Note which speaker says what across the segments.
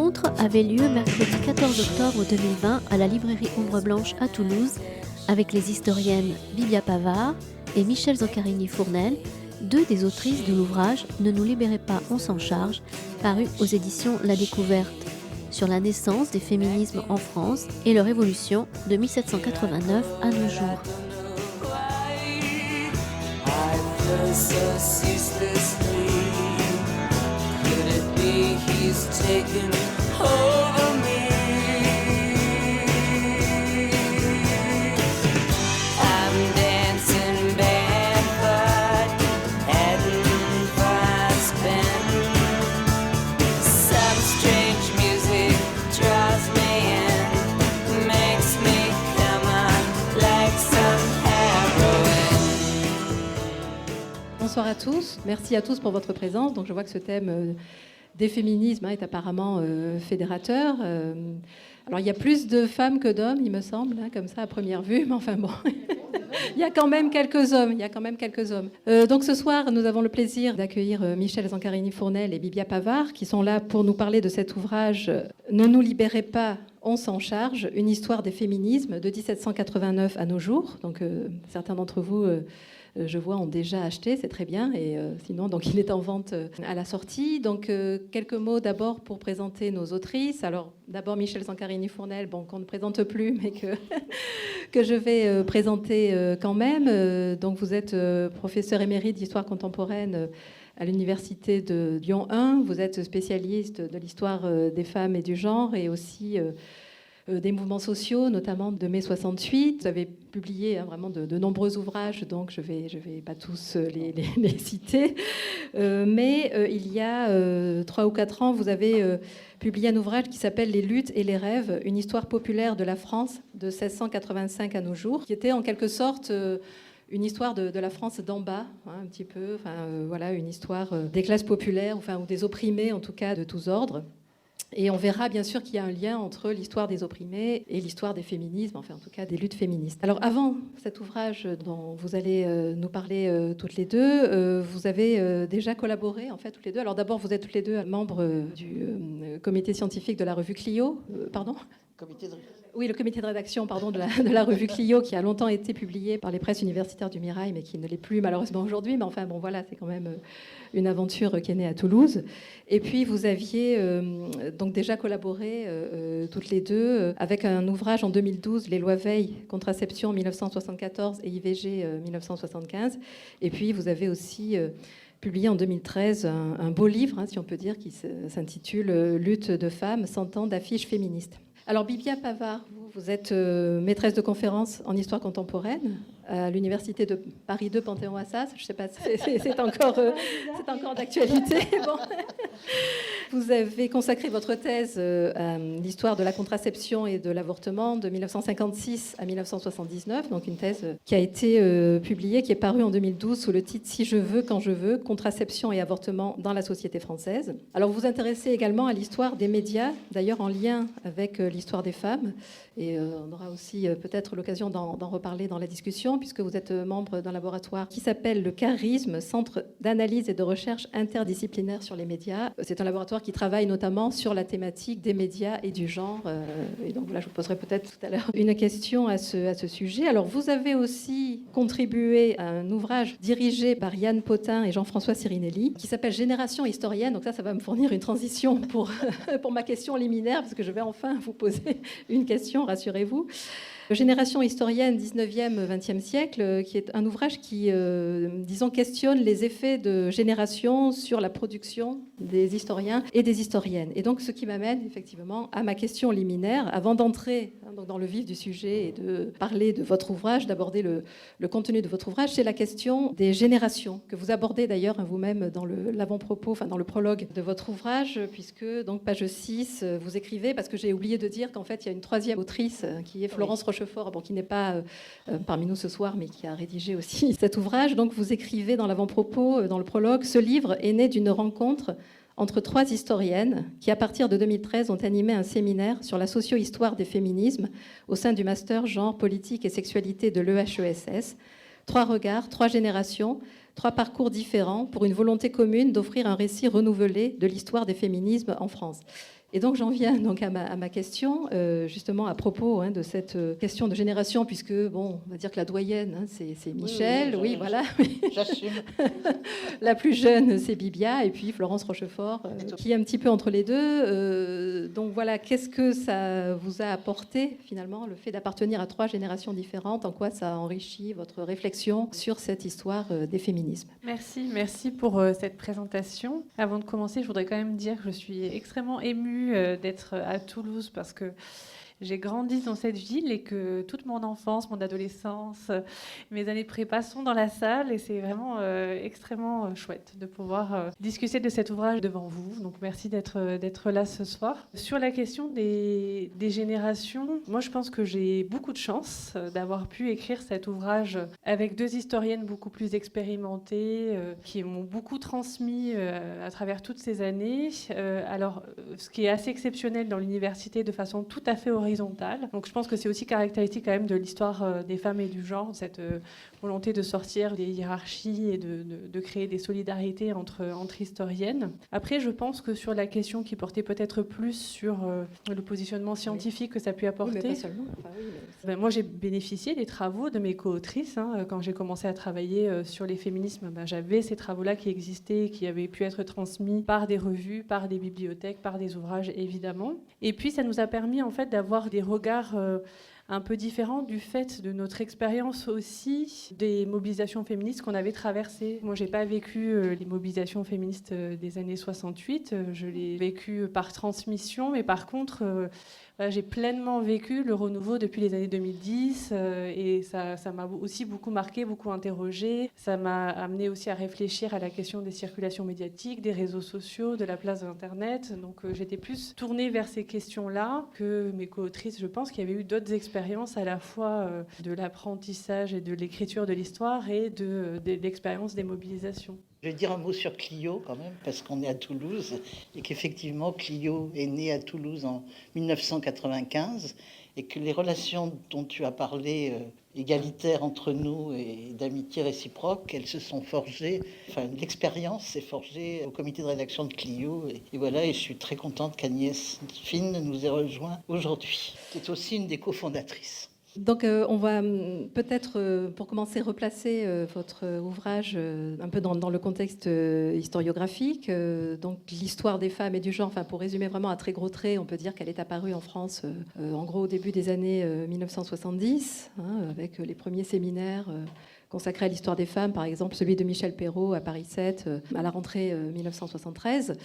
Speaker 1: rencontre avait lieu mercredi 14 octobre 2020 à la librairie Ombre Blanche à Toulouse avec les historiennes Bibia Pavard et Michèle Zoccarini-Fournel, deux des autrices de l'ouvrage Ne nous libérez pas, on s'en charge, paru aux éditions La Découverte, sur la naissance des féminismes en France et leur évolution de 1789 à nos jours.
Speaker 2: Bonsoir à tous, merci à tous pour votre présence. Donc je vois que ce thème des féminismes est apparemment fédérateur. Alors il y a plus de femmes que d'hommes, il me semble, comme ça à première vue, mais enfin bon, il y a quand même quelques hommes. Donc ce soir, nous avons le plaisir d'accueillir Michèle Zoccarini-Fournel et Bibia Pavard, qui sont là pour nous parler de cet ouvrage « Ne nous libérez pas, on s'en charge, une histoire des féminismes de 1789 à nos jours ». Donc certains d'entre vous... je vois, ont déjà acheté, c'est très bien. Et sinon, donc, il est en vente à la sortie. Donc, quelques mots d'abord pour présenter nos autrices. Alors, d'abord, Michèle Zoccarini-Fournel, qu'on ne présente plus, mais que je vais présenter quand même. Donc, vous êtes professeur émérite d'histoire contemporaine à l'université de Lyon 1. Vous êtes spécialiste de l'histoire des femmes et du genre et aussi... des mouvements sociaux, notamment de mai 68. Vous avez publié vraiment de nombreux ouvrages, donc je vais pas tous les citer. Mais il y a 3 ou 4 ans, vous avez publié un ouvrage qui s'appelle « Les luttes et les rêves, une histoire populaire de la France de 1685 à nos jours », qui était en quelque sorte... une histoire de la France d'en bas, un petit peu, voilà, une histoire des classes populaires, ou des opprimés, en tout cas, de tous ordres. Et on verra bien sûr qu'il y a un lien entre l'histoire des opprimés et l'histoire des féminismes, en tout cas des luttes féministes. Alors avant cet ouvrage dont vous allez nous parler toutes les deux, vous avez déjà collaboré toutes les deux. Alors d'abord vous êtes toutes les deux membres du comité scientifique de la revue Clio, Oui, le comité de rédaction de la revue Clio, qui a longtemps été publié par les presses universitaires du Mirail, mais qui ne l'est plus malheureusement aujourd'hui. Mais enfin, bon, voilà, c'est quand même une aventure qui est née à Toulouse. Et puis, vous aviez donc déjà collaboré toutes les deux avec un ouvrage en 2012, Les lois Veil, contraception 1974 et IVG 1975. Et puis, vous avez aussi... publié en 2013 un beau livre, si on peut dire, qui s'intitule « Lutte de femmes, 100 ans d'affiches féministes ». Alors, Bibia Pavard, vous êtes maîtresse de conférences en histoire contemporaine à l'université de Paris 2 Panthéon-Assas. Je ne sais pas si c'est encore d'actualité. Bon. Vous avez consacré votre thèse à l'histoire de la contraception et de l'avortement de 1956 à 1979, donc une thèse qui a été publiée, qui est parue en 2012 sous le titre « Si je veux, quand je veux, contraception et avortement dans la société française ». Alors, vous vous intéressez également à l'histoire des médias, d'ailleurs en lien avec l'histoire des femmes. Et on aura aussi peut-être l'occasion d'en reparler dans la discussion, puisque vous êtes membre d'un laboratoire qui s'appelle le CARISM, Centre d'analyse et de recherche interdisciplinaire sur les médias. C'est un laboratoire qui travaille notamment sur la thématique des médias et du genre. Et donc voilà, je vous poserai peut-être tout à l'heure une question à ce sujet. Alors, vous avez aussi contribué à un ouvrage dirigé par Yann Potin et Jean-François Sirinelli, qui s'appelle Génération historienne. Donc ça va me fournir une transition pour ma question liminaire, parce que je vais enfin vous poser une question, rassurez-vous. Génération historienne 19e, 20e siècle, qui est un ouvrage qui, disons, questionne les effets de génération sur la production des historiens et des historiennes. Et donc, ce qui m'amène effectivement à ma question liminaire, avant d'entrer dans le vif du sujet et de parler de votre ouvrage, d'aborder le contenu de votre ouvrage, c'est la question des générations, que vous abordez d'ailleurs vous-même dans l'avant-propos, dans le prologue de votre ouvrage, puisque, donc, page 6, vous écrivez, parce que j'ai oublié de dire qu'en fait, il y a une troisième autrice qui est Florence Rochefort, qui n'est pas parmi nous ce soir, mais qui a rédigé aussi cet ouvrage. Donc, vous écrivez dans l'avant-propos, dans le prologue, « Ce livre est né d'une rencontre entre 3 historiennes qui, à partir de 2013, ont animé un séminaire sur la socio-histoire des féminismes au sein du master genre, politique et sexualité de l'EHESS. 3 regards, 3 générations, 3 parcours différents pour une volonté commune d'offrir un récit renouvelé de l'histoire des féminismes en France. Et donc j'en viens donc à ma question, justement à propos de cette question de génération, puisque bon, on va dire que la doyenne, c'est Michel, oui, voilà.
Speaker 3: J'assume.
Speaker 2: La plus jeune, c'est Bibia, et puis Florence Rochefort, qui est un petit peu entre les deux. Donc voilà, qu'est-ce que ça vous a apporté finalement, le fait d'appartenir à 3 générations différentes? En quoi ça a enrichi votre réflexion sur cette histoire des féminismes?
Speaker 4: Merci pour cette présentation. Avant de commencer, je voudrais quand même dire que je suis extrêmement émue d'être à Toulouse parce que j'ai grandi dans cette ville et que toute mon enfance, mon adolescence, mes années de prépa sont dans la salle et c'est vraiment extrêmement chouette de pouvoir discuter de cet ouvrage devant vous. Donc merci d'être là ce soir. Sur la question des générations, moi je pense que j'ai beaucoup de chance d'avoir pu écrire cet ouvrage avec 2 historiennes beaucoup plus expérimentées qui m'ont beaucoup transmis à travers toutes ces années. Alors ce qui est assez exceptionnel dans l'université de façon tout à fait horizontale. Donc je pense que c'est aussi caractéristique quand même de l'histoire des femmes et du genre, cette volonté de sortir des hiérarchies et de créer des solidarités entre historiennes. Après, je pense que sur la question qui portait peut-être plus sur le positionnement scientifique que ça a pu apporter,
Speaker 2: Oui, mais pas seulement. Enfin, oui, mais...
Speaker 4: moi j'ai bénéficié des travaux de mes co-autrices. Quand j'ai commencé à travailler sur les féminismes, j'avais ces travaux-là qui existaient, qui avaient pu être transmis par des revues, par des bibliothèques, par des ouvrages évidemment. Et puis ça nous a permis en fait d'avoir des regards un peu différents du fait de notre expérience aussi des mobilisations féministes qu'on avait traversées. Moi, j'ai pas vécu les mobilisations féministes des années 68, je l'ai vécu par transmission, mais par contre, j'ai pleinement vécu le renouveau depuis les années 2010 et ça m'a aussi beaucoup marqué, beaucoup interrogé. Ça m'a amené aussi à réfléchir à la question des circulations médiatiques, des réseaux sociaux, de la place de l'Internet. Donc j'étais plus tournée vers ces questions-là que mes co-autrices. Je pense qu'il y avait eu d'autres expériences à la fois de l'apprentissage et de l'écriture de l'histoire et de l'expérience des mobilisations.
Speaker 3: Je vais dire un mot sur Clio quand même, parce qu'on est à Toulouse et qu'effectivement Clio est née à Toulouse en 1995 et que les relations dont tu as parlé, égalitaires entre nous et d'amitié réciproque, elles se sont forgées, enfin l'expérience s'est forgée au comité de rédaction de Clio et voilà, et je suis très contente qu'Agnès Finn nous ait rejoint aujourd'hui, qui est aussi une des cofondatrices.
Speaker 2: Donc on va peut-être, pour commencer, replacer votre ouvrage un peu dans le contexte historiographique. Donc l'histoire des femmes et du genre, enfin, pour résumer vraiment à très gros traits, on peut dire qu'elle est apparue en France en gros au début des années 1970, avec les premiers séminaires consacrés à l'histoire des femmes, par exemple celui de Michel Perrault à Paris 7 à la rentrée 1973.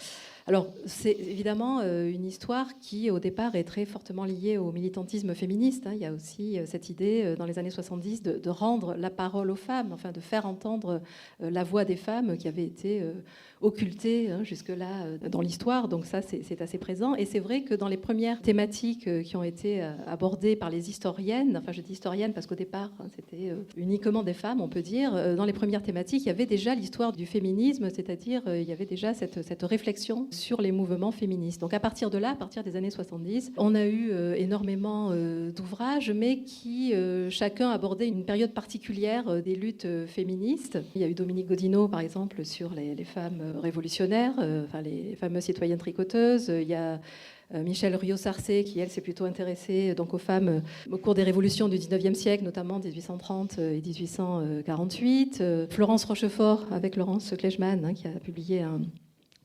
Speaker 2: Alors, c'est évidemment une histoire qui, au départ, est très fortement liée au militantisme féministe. Il y a aussi cette idée, dans les années 70, de rendre la parole aux femmes, enfin de faire entendre la voix des femmes qui avait été occultée jusque-là dans l'histoire. Donc ça, c'est assez présent. Et c'est vrai que dans les premières thématiques qui ont été abordées par les historiennes, enfin je dis historiennes parce qu'au départ, c'était uniquement des femmes, on peut dire, dans les premières thématiques, il y avait déjà l'histoire du féminisme, c'est-à-dire il y avait déjà cette réflexion sur les mouvements féministes. Donc à partir de là, à partir des années 70, on a eu énormément d'ouvrages, mais qui chacun abordait une période particulière des luttes féministes. Il y a eu Dominique Godineau, par exemple, sur les femmes révolutionnaires, enfin les fameuses citoyennes tricoteuses. Il y a Michèle Rueau-Sarcé, qui, elle, s'est plutôt intéressée donc, aux femmes au cours des révolutions du 19e siècle, notamment 1830 et 1848. Florence Rochefort, avec Laurence Kleichmann, qui a publié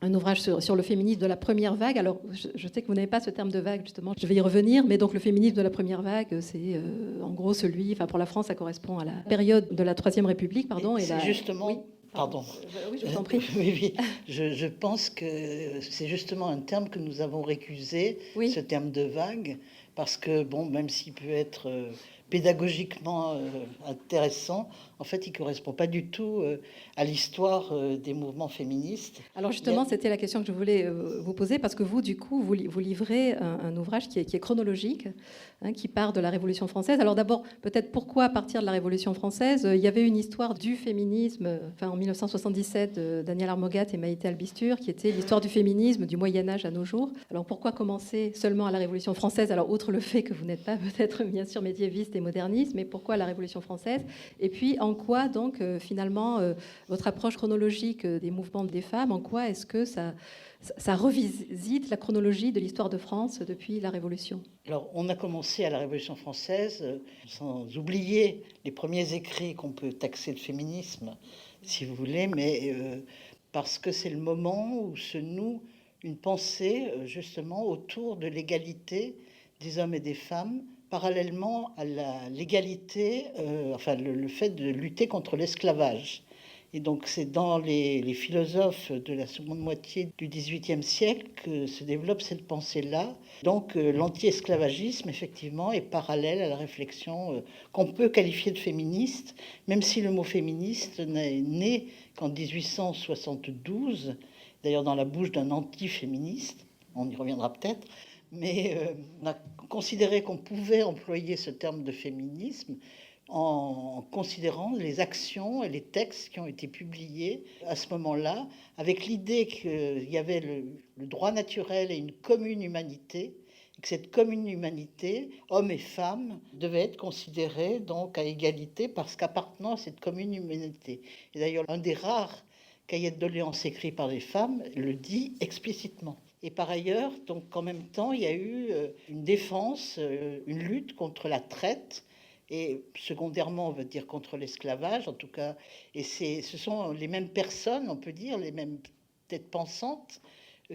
Speaker 2: un ouvrage sur le féminisme de la première vague. Alors, je sais que vous n'avez pas ce terme de vague, justement, je vais y revenir, mais donc le féminisme de la première vague, c'est en gros celui, enfin pour la France, ça correspond à la période de la Troisième République, pardon. Et
Speaker 3: c'est justement...
Speaker 2: Oui.
Speaker 3: Pardon.
Speaker 2: Oui, je t'en prie.
Speaker 3: Oui. Je pense que c'est justement un terme que nous avons récusé,
Speaker 2: oui.
Speaker 3: Ce terme de vague, parce que, bon, même s'il peut être pédagogiquement intéressant, en fait, il ne correspond pas du tout à l'histoire des mouvements féministes.
Speaker 2: Alors justement, c'était la question que je voulais vous poser, parce que vous, du coup, vous livrez un ouvrage qui est chronologique, qui part de la Révolution française. Alors d'abord, peut-être pourquoi partir de la Révolution française? Il y avait une histoire du féminisme, en 1977, de Daniel Armogat et Maïté Albistur, qui était l'histoire du féminisme du Moyen-Âge à nos jours. Alors pourquoi commencer seulement à la Révolution française? Alors outre le fait que vous n'êtes pas peut-être bien sûr médiéviste et moderniste, mais pourquoi la Révolution française? Et puis en quoi donc finalement votre approche chronologique des mouvements des femmes, en quoi est-ce que ça revisite la chronologie de l'histoire de France depuis la Révolution?
Speaker 3: Alors, on a commencé à la Révolution française, sans oublier les premiers écrits qu'on peut taxer de féminisme, si vous voulez, mais parce que c'est le moment où se noue une pensée, justement, autour de l'égalité des hommes et des femmes, parallèlement à l'égalité, le fait de lutter contre l'esclavage. Et donc c'est dans les philosophes de la seconde moitié du XVIIIe siècle que se développe cette pensée-là. Donc l'anti-esclavagisme, effectivement, est parallèle à la réflexion qu'on peut qualifier de féministe, même si le mot féministe n'est né qu'en 1872, d'ailleurs dans la bouche d'un anti-féministe, on y reviendra peut-être, mais on a considéré qu'on pouvait employer ce terme de féminisme en considérant les actions et les textes qui ont été publiés à ce moment-là, avec l'idée qu'il y avait le droit naturel et une commune humanité, et que cette commune humanité, hommes et femmes, devait être considérée donc à égalité parce qu'appartenant à cette commune humanité. Et d'ailleurs, un des rares cahiers de doléances écrits par des femmes le dit explicitement. Et par ailleurs, donc en même temps, il y a eu une défense, une lutte contre la traite, et secondairement, on veut dire contre l'esclavage, en tout cas. Et ce sont les mêmes personnes, on peut dire, les mêmes têtes pensantes,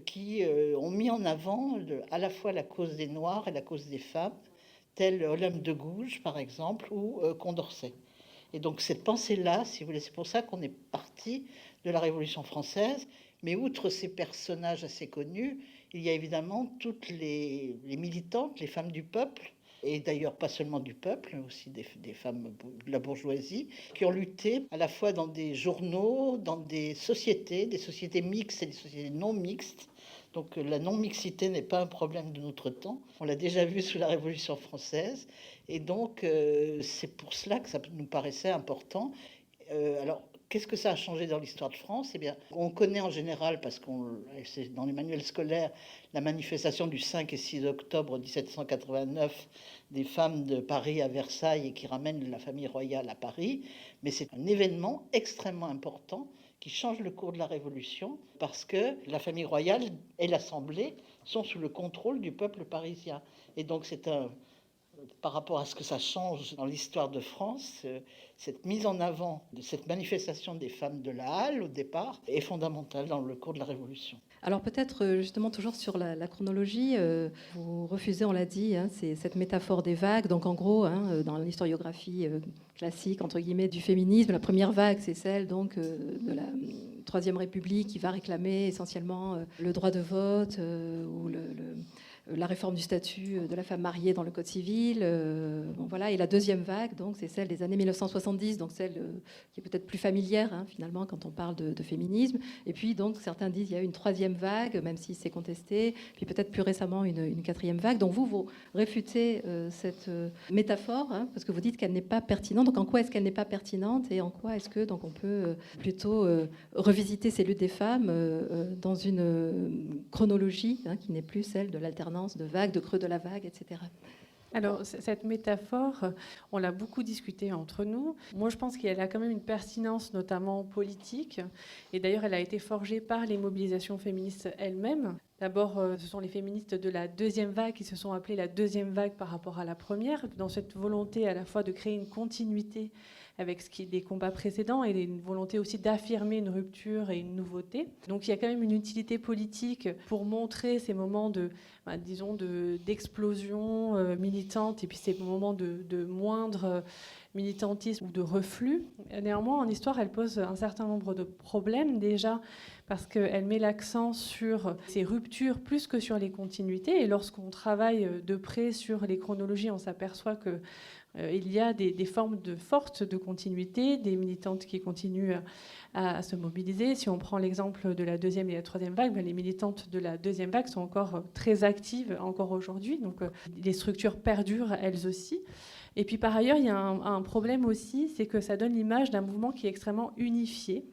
Speaker 3: qui ont mis en avant à la fois la cause des Noirs et la cause des femmes, tel Olympe de Gouges, par exemple, ou Condorcet. Et donc cette pensée-là, si vous voulez, c'est pour ça qu'on est parti de la Révolution française. Mais outre ces personnages assez connus, il y a évidemment toutes les militantes, les femmes du peuple, et d'ailleurs pas seulement du peuple, mais aussi des femmes de la bourgeoisie, qui ont lutté à la fois dans des journaux, dans des sociétés mixtes et des sociétés non mixtes. Donc la non-mixité n'est pas un problème de notre temps. On l'a déjà vu sous la Révolution française. Et donc c'est pour cela que ça nous paraissait important. Alors, qu'est-ce que ça a changé dans l'histoire de France? Eh bien, on connaît en général, parce qu'on c'est dans les manuels scolaires, la manifestation du 5 et 6 octobre 1789 des femmes de Paris à Versailles et qui ramènent la famille royale à Paris. Mais c'est un événement extrêmement important qui change le cours de la Révolution parce que la famille royale et l'Assemblée sont sous le contrôle du peuple parisien. Et donc c'est par rapport à ce que ça change dans l'histoire de France, cette mise en avant de cette manifestation des femmes de la Halle au départ est fondamentale dans le cours de la Révolution.
Speaker 2: Alors peut-être justement toujours sur la chronologie, vous refusez, on l'a dit, c'est cette métaphore des vagues. Donc en gros, dans l'historiographie classique entre guillemets du féminisme, la première vague c'est celle donc de la Troisième République qui va réclamer essentiellement le droit de vote ou la réforme du statut de la femme mariée dans le Code civil. Voilà. Et la deuxième vague, donc, c'est celle des années 1970, donc celle qui est peut-être plus familière, finalement, quand on parle de féminisme. Et puis, donc, certains disent qu'il y a une troisième vague, même si c'est contesté, puis peut-être plus récemment une quatrième vague. Donc, vous réfutez cette métaphore, parce que vous dites qu'elle n'est pas pertinente. Donc, en quoi est-ce qu'elle n'est pas pertinente et en quoi est-ce que donc, on peut plutôt revisiter ces luttes des femmes dans une chronologie qui n'est plus celle de l'alternance de vagues, de creux de la vague, etc.
Speaker 4: Alors, cette métaphore, on l'a beaucoup discutée entre nous. Moi, je pense qu'elle a quand même une pertinence, notamment politique. Et d'ailleurs, elle a été forgée par les mobilisations féministes elles-mêmes. D'abord, ce sont les féministes de la deuxième vague qui se sont appelées la deuxième vague par rapport à la première, dans cette volonté à la fois de créer une continuité avec ce qui est des combats précédents et une volonté aussi d'affirmer une rupture et une nouveauté. Donc il y a quand même une utilité politique pour montrer ces moments d'explosion militante et puis ces moments de moindre militantisme ou de reflux. Néanmoins, en histoire, elle pose un certain nombre de problèmes déjà parce qu'elle met l'accent sur ces ruptures plus que sur les continuités. Et lorsqu'on travaille de près sur les chronologies, on s'aperçoit que il y a des formes fortes de continuité, des militantes qui continuent à se mobiliser. Si on prend l'exemple de la deuxième et la troisième vague, les militantes de la deuxième vague sont encore très actives, encore aujourd'hui. Donc les structures perdurent elles aussi. Et puis par ailleurs, il y a un problème aussi, c'est que ça donne l'image d'un mouvement qui est extrêmement unifié.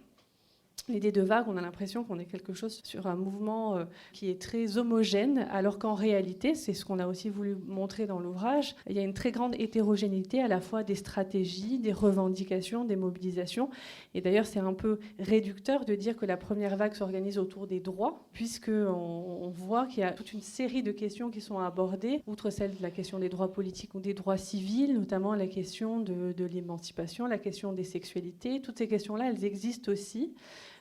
Speaker 4: l'idée de vague, on a l'impression qu'on est quelque chose sur un mouvement qui est très homogène, alors qu'en réalité, c'est ce qu'on a aussi voulu montrer dans l'ouvrage, il y a une très grande hétérogénéité à la fois des stratégies, des revendications, des mobilisations. Et d'ailleurs, c'est un peu réducteur de dire que la première vague s'organise autour des droits, puisqu'on voit qu'il y a toute une série de questions qui sont abordées, outre celle de la question des droits politiques ou des droits civils, notamment la question de l'émancipation, la question des sexualités. Toutes ces questions-là, elles existent aussi.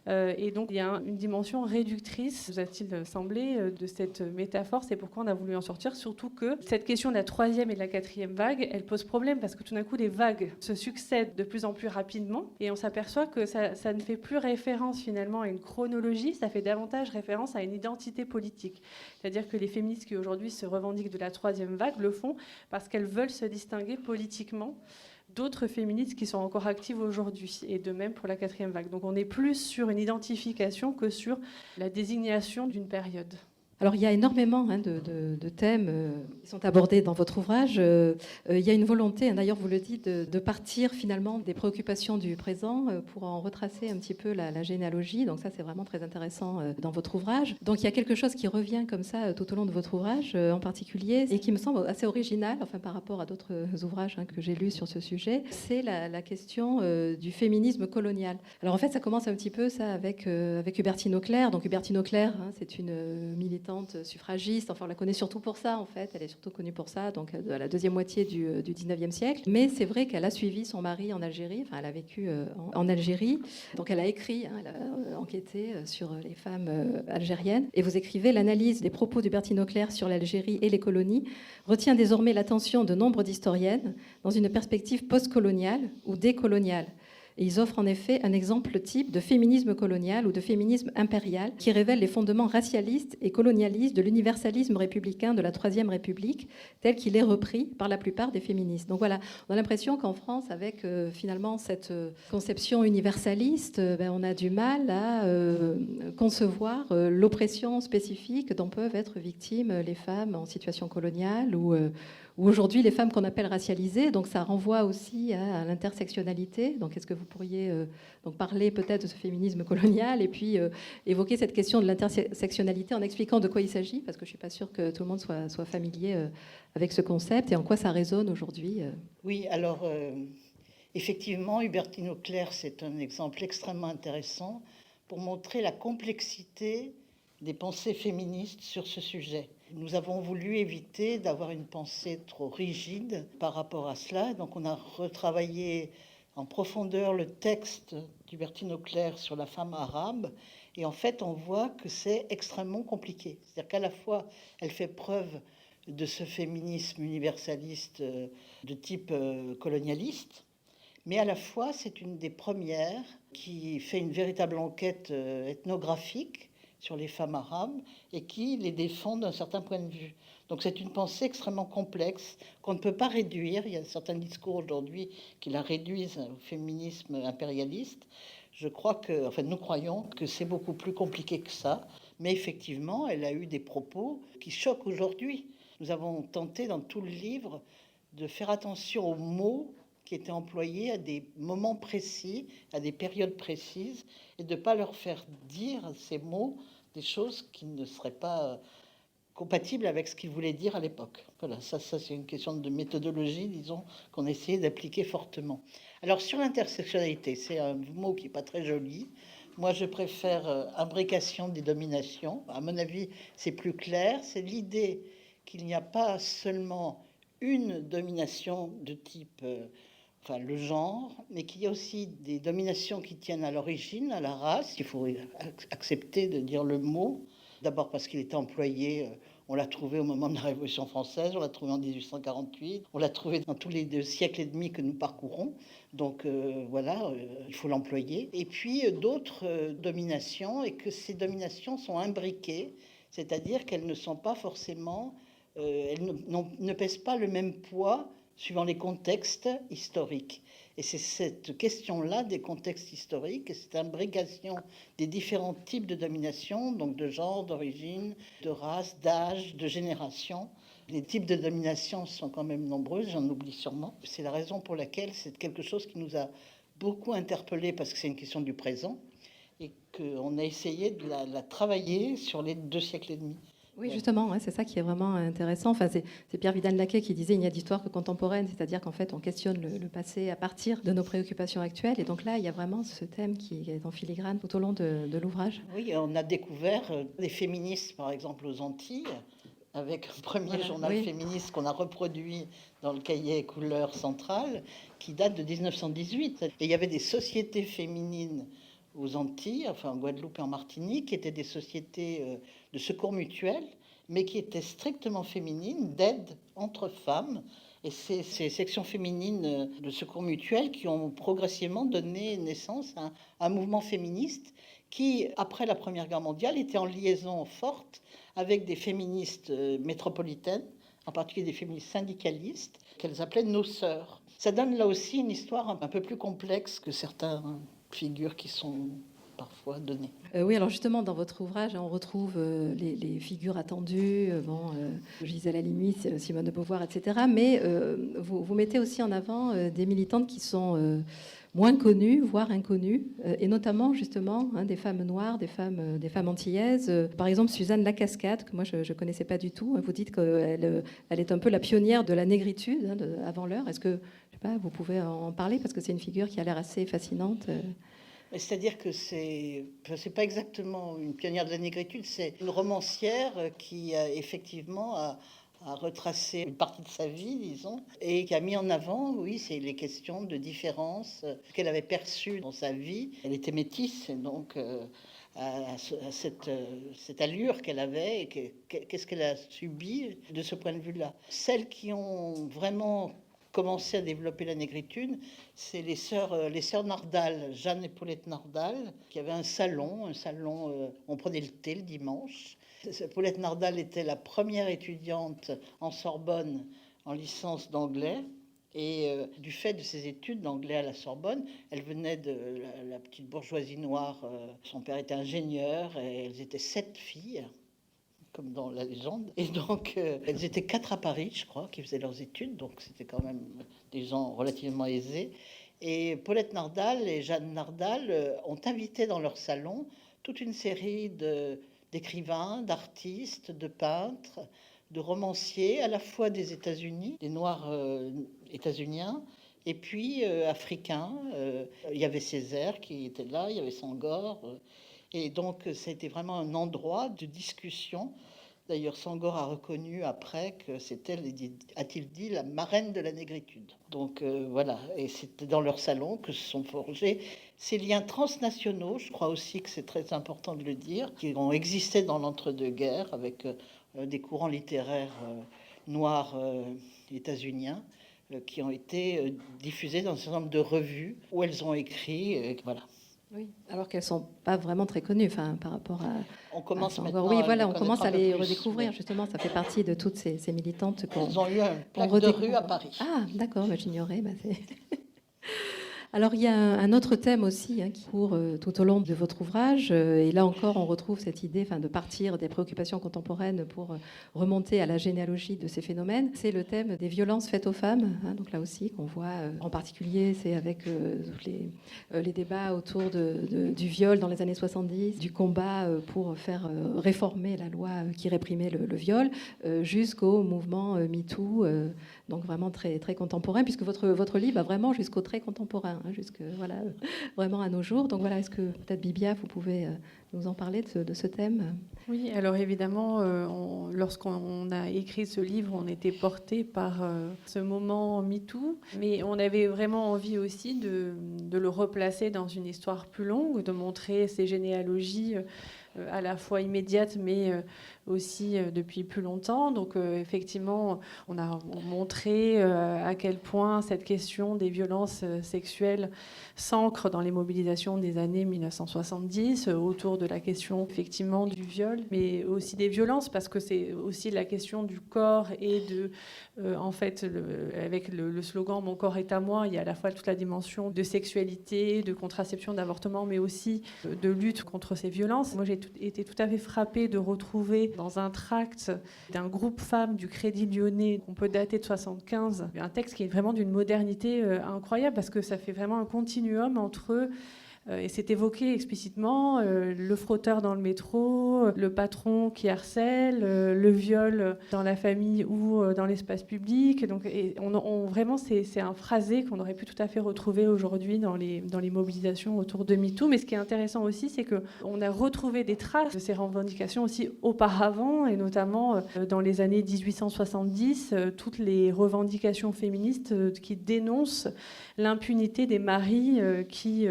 Speaker 4: Et donc, il y a une dimension réductrice, vous a-t-il semblé, de cette métaphore. C'est pourquoi on a voulu en sortir, surtout que cette question de la troisième et de la quatrième vague, elle pose problème, parce que tout d'un coup, les vagues se succèdent de plus en plus rapidement, et on s'aperçoit que ça ne fait plus référence finalement à une chronologie, ça fait davantage référence à une identité politique. C'est-à-dire que les féministes qui aujourd'hui se revendiquent de la troisième vague le font parce qu'elles veulent se distinguer politiquement d'autres féministes qui sont encore actives aujourd'hui, et de même pour la quatrième vague. Donc on est plus sur une identification que sur la désignation d'une période.
Speaker 2: Alors il y a énormément de thèmes qui sont abordés dans votre ouvrage. Il y a une volonté, d'ailleurs vous le dites, de partir finalement des préoccupations du présent pour en retracer un petit peu la généalogie. Donc ça c'est vraiment très intéressant dans votre ouvrage. Donc il y a quelque chose qui revient comme ça tout au long de votre ouvrage en particulier et qui me semble assez original, enfin par rapport à d'autres ouvrages que j'ai lus sur ce sujet. C'est la question du féminisme colonial. Alors en fait ça commence un petit peu ça avec Hubertine Auclair. Donc Hubertine Auclair, c'est une militante suffragiste, enfin on la connaît surtout pour ça en fait, elle est surtout connue pour ça, donc à la deuxième moitié du 19e siècle. Mais c'est vrai qu'elle a suivi son mari en Algérie, enfin elle a vécu en Algérie, donc elle a écrit, elle a enquêté sur les femmes algériennes. Et vous écrivez: l'analyse des propos d'Hubertine Auclair sur l'Algérie et les colonies retient désormais l'attention de nombre d'historiennes dans une perspective postcoloniale ou décoloniale. Et ils offrent en effet un exemple type de féminisme colonial ou de féminisme impérial qui révèle les fondements racialistes et colonialistes de l'universalisme républicain de la Troisième République, tel qu'il est repris par la plupart des féministes. Donc voilà, on a l'impression qu'en France, avec finalement cette conception universaliste, on a du mal à concevoir l'oppression spécifique dont peuvent être victimes les femmes en situation coloniale ou aujourd'hui les femmes qu'on appelle racialisées. Donc ça renvoie aussi à l'intersectionnalité. Donc est-ce que vous pourriez donc parler peut-être de ce féminisme colonial et puis évoquer cette question de l'intersectionnalité en expliquant de quoi il s'agit, parce que je ne suis pas sûre que tout le monde soit familier avec ce concept et en quoi ça résonne aujourd'hui.
Speaker 3: Oui, alors effectivement, Hubertine Auclair, c'est un exemple extrêmement intéressant pour montrer la complexité des pensées féministes sur ce sujet. Nous avons voulu éviter d'avoir une pensée trop rigide par rapport à cela. Donc on a retravaillé en profondeur le texte d'Hubertine Auclair sur la femme arabe. Et en fait, on voit que c'est extrêmement compliqué. C'est-à-dire qu'à la fois, elle fait preuve de ce féminisme universaliste de type colonialiste, mais à la fois, c'est une des premières qui fait une véritable enquête ethnographique sur les femmes arabes et qui les défend d'un certain point de vue. Donc c'est une pensée extrêmement complexe qu'on ne peut pas réduire. Il y a certains discours aujourd'hui qui la réduisent au féminisme impérialiste. Je crois que, enfin nous croyons que c'est beaucoup plus compliqué que ça, mais effectivement elle a eu des propos qui choquent aujourd'hui. Nous avons tenté dans tout le livre de faire attention aux mots qui étaient employés à des moments précis, à des périodes précises, et de ne pas leur faire dire ces mots des choses qui ne seraient pas compatibles avec ce qu'ils voulaient dire à l'époque. Voilà, ça c'est une question de méthodologie, disons, qu'on essayait d'appliquer fortement. Alors sur l'intersectionnalité, c'est un mot qui n'est pas très joli. Moi, je préfère imbrication des dominations. À mon avis, c'est plus clair. C'est l'idée qu'il n'y a pas seulement une domination de type... enfin le genre, mais qu'il y a aussi des dominations qui tiennent à l'origine, à la race. Il faut accepter de dire le mot, d'abord parce qu'il était employé, on l'a trouvé au moment de la Révolution française, on l'a trouvé en 1848, on l'a trouvé dans tous les 2 siècles et demi que nous parcourons, donc voilà, il faut l'employer. Et puis d'autres dominations, et que ces dominations sont imbriquées, c'est-à-dire qu'elles ne sont pas forcément, elles ne pèsent pas le même poids suivant les contextes historiques. Et c'est cette question-là des contextes historiques, et cette imbrication des différents types de domination, donc de genre, d'origine, de race, d'âge, de génération. Les types de domination sont quand même nombreux, j'en oublie sûrement. C'est la raison pour laquelle c'est quelque chose qui nous a beaucoup interpellés, parce que c'est une question du présent, et qu'on a essayé de la travailler sur les 2 siècles et demi.
Speaker 2: Oui, justement, ouais, c'est ça qui est vraiment intéressant. Enfin, c'est Pierre Vidal-Naquet qui disait il n'y a d'histoire que contemporaine, c'est-à-dire qu'en fait, on questionne le passé à partir de nos préoccupations actuelles. Et donc là, il y a vraiment ce thème qui est en filigrane tout au long de l'ouvrage.
Speaker 3: Oui, on a découvert des féministes, par exemple, aux Antilles, avec un premier journal féministe qu'on a reproduit dans le cahier Couleur centrale, qui date de 1918. Et il y avait des sociétés féminines aux Antilles, enfin en Guadeloupe et en Martinique, qui étaient des sociétés de secours mutuel, mais qui étaient strictement féminines, d'aide entre femmes. Et c'est ces sections féminines de secours mutuel qui ont progressivement donné naissance à un mouvement féministe qui, après la Première Guerre mondiale, était en liaison forte avec des féministes métropolitaines, en particulier des féministes syndicalistes, qu'elles appelaient nos sœurs. Ça donne là aussi une histoire un peu plus complexe que certaines figures qui sont parfois données.
Speaker 2: Oui, alors justement, dans votre ouvrage, on retrouve les figures attendues, Gisèle Halimi, Simone de Beauvoir, etc. Mais vous mettez aussi en avant des militantes qui sont moins connues, voire inconnues, et notamment justement des femmes noires, des femmes antillaises. Par exemple, Suzanne Lacascade, que moi je ne connaissais pas du tout. Vous dites qu'elle est un peu la pionnière de la négritude avant l'heure. Est-ce que, je sais pas, vous pouvez en parler parce que c'est une figure qui a l'air assez fascinante.
Speaker 3: C'est-à-dire que c'est pas exactement une pionnière de la négritude, c'est une romancière qui effectivement a retracé une partie de sa vie, disons, et qui a mis en avant, oui, c'est les questions de différence qu'elle avait perçues dans sa vie. Elle était métisse, et donc à cette allure qu'elle avait, et qu'est-ce qu'elle a subi de ce point de vue-là. Celles qui ont vraiment commencé à développer la négritude, c'est les sœurs Nardal, Jeanne et Paulette Nardal, qui avaient un salon, on prenait le thé le dimanche. Paulette Nardal était la première étudiante en Sorbonne en licence d'anglais. Et du fait de ses études d'anglais à la Sorbonne, elle venait de la petite bourgeoisie noire. Son père était ingénieur et elles étaient 7 filles, comme dans la légende. Et donc, elles étaient 4 à Paris, je crois, qui faisaient leurs études. Donc, c'était quand même des gens relativement aisés. Et Paulette Nardal et Jeanne Nardal ont invité dans leur salon toute une série d'écrivains, d'artistes, de peintres, de romanciers, à la fois des États-Unis, des Noirs états-uniens, et puis africains. Il y avait Césaire qui était là, il y avait Senghor. Et donc, ça a été vraiment un endroit de discussion. D'ailleurs, Senghor a reconnu après que c'était, a-t-il dit, la marraine de la négritude. Donc voilà, et c'était dans leur salon que se sont forgés ces liens transnationaux, je crois aussi que c'est très important de le dire, qui ont existé dans l'entre-deux-guerres avec des courants littéraires noirs états-uniens qui ont été diffusés dans un certain nombre de revues où elles ont écrit, voilà.
Speaker 2: Oui, alors qu'elles sont pas vraiment très connues, enfin, par rapport à.
Speaker 3: On commence
Speaker 2: à
Speaker 3: maintenant.
Speaker 2: Oui, voilà, on commence à les
Speaker 3: plus,
Speaker 2: redécouvrir.
Speaker 3: mais...
Speaker 2: Justement, ça fait partie de toutes ces militantes qu'on.
Speaker 3: Elles ont eu un plaque de rue à Paris.
Speaker 2: Ah, d'accord, bah, j'ignorais. Bah, Alors, il y a un autre thème aussi qui court tout au long de votre ouvrage. Et là encore, on retrouve cette idée de partir des préoccupations contemporaines pour remonter à la généalogie de ces phénomènes. C'est le thème des violences faites aux femmes. Donc là aussi, qu'on voit en particulier, c'est avec les débats autour du viol dans les années 70, du combat pour faire réformer la loi qui réprimait le viol, jusqu'au mouvement MeToo, donc vraiment très, très contemporain, puisque votre livre va vraiment jusqu'au très contemporain. Jusque vraiment à nos jours. Donc voilà, est-ce que peut-être Bibia, vous pouvez nous en parler de ce thème ?
Speaker 4: Oui, alors évidemment, lorsqu'on a écrit ce livre, on était porté par ce moment MeToo, mais on avait vraiment envie aussi de le replacer dans une histoire plus longue, de montrer ces généalogies à la fois immédiates, mais aussi depuis plus longtemps. Donc effectivement, on a montré à quel point cette question des violences sexuelles s'ancre dans les mobilisations des années 1970 autour de la question effectivement du viol, mais aussi des violences, parce que c'est aussi la question du corps et de, en fait, avec le slogan « Mon corps est à moi », il y a à la fois toute la dimension de sexualité, de contraception, d'avortement, mais aussi de lutte contre ces violences. Moi, j'ai été tout à fait frappée de retrouver dans un tract d'un groupe femmes du Crédit Lyonnais, qu'on peut dater de 75, un texte qui est vraiment d'une modernité incroyable, parce que ça fait vraiment un continuum entre Et c'est évoqué explicitement, le frotteur dans le métro, le patron qui harcèle, le viol dans la famille ou dans l'espace public. Donc, vraiment, c'est un phrasé qu'on aurait pu tout à fait retrouver aujourd'hui dans les mobilisations autour de MeToo. Mais ce qui est intéressant aussi, c'est qu'on a retrouvé des traces de ces revendications aussi auparavant, et notamment dans les années 1870, toutes les revendications féministes qui dénoncent l'impunité des maris qui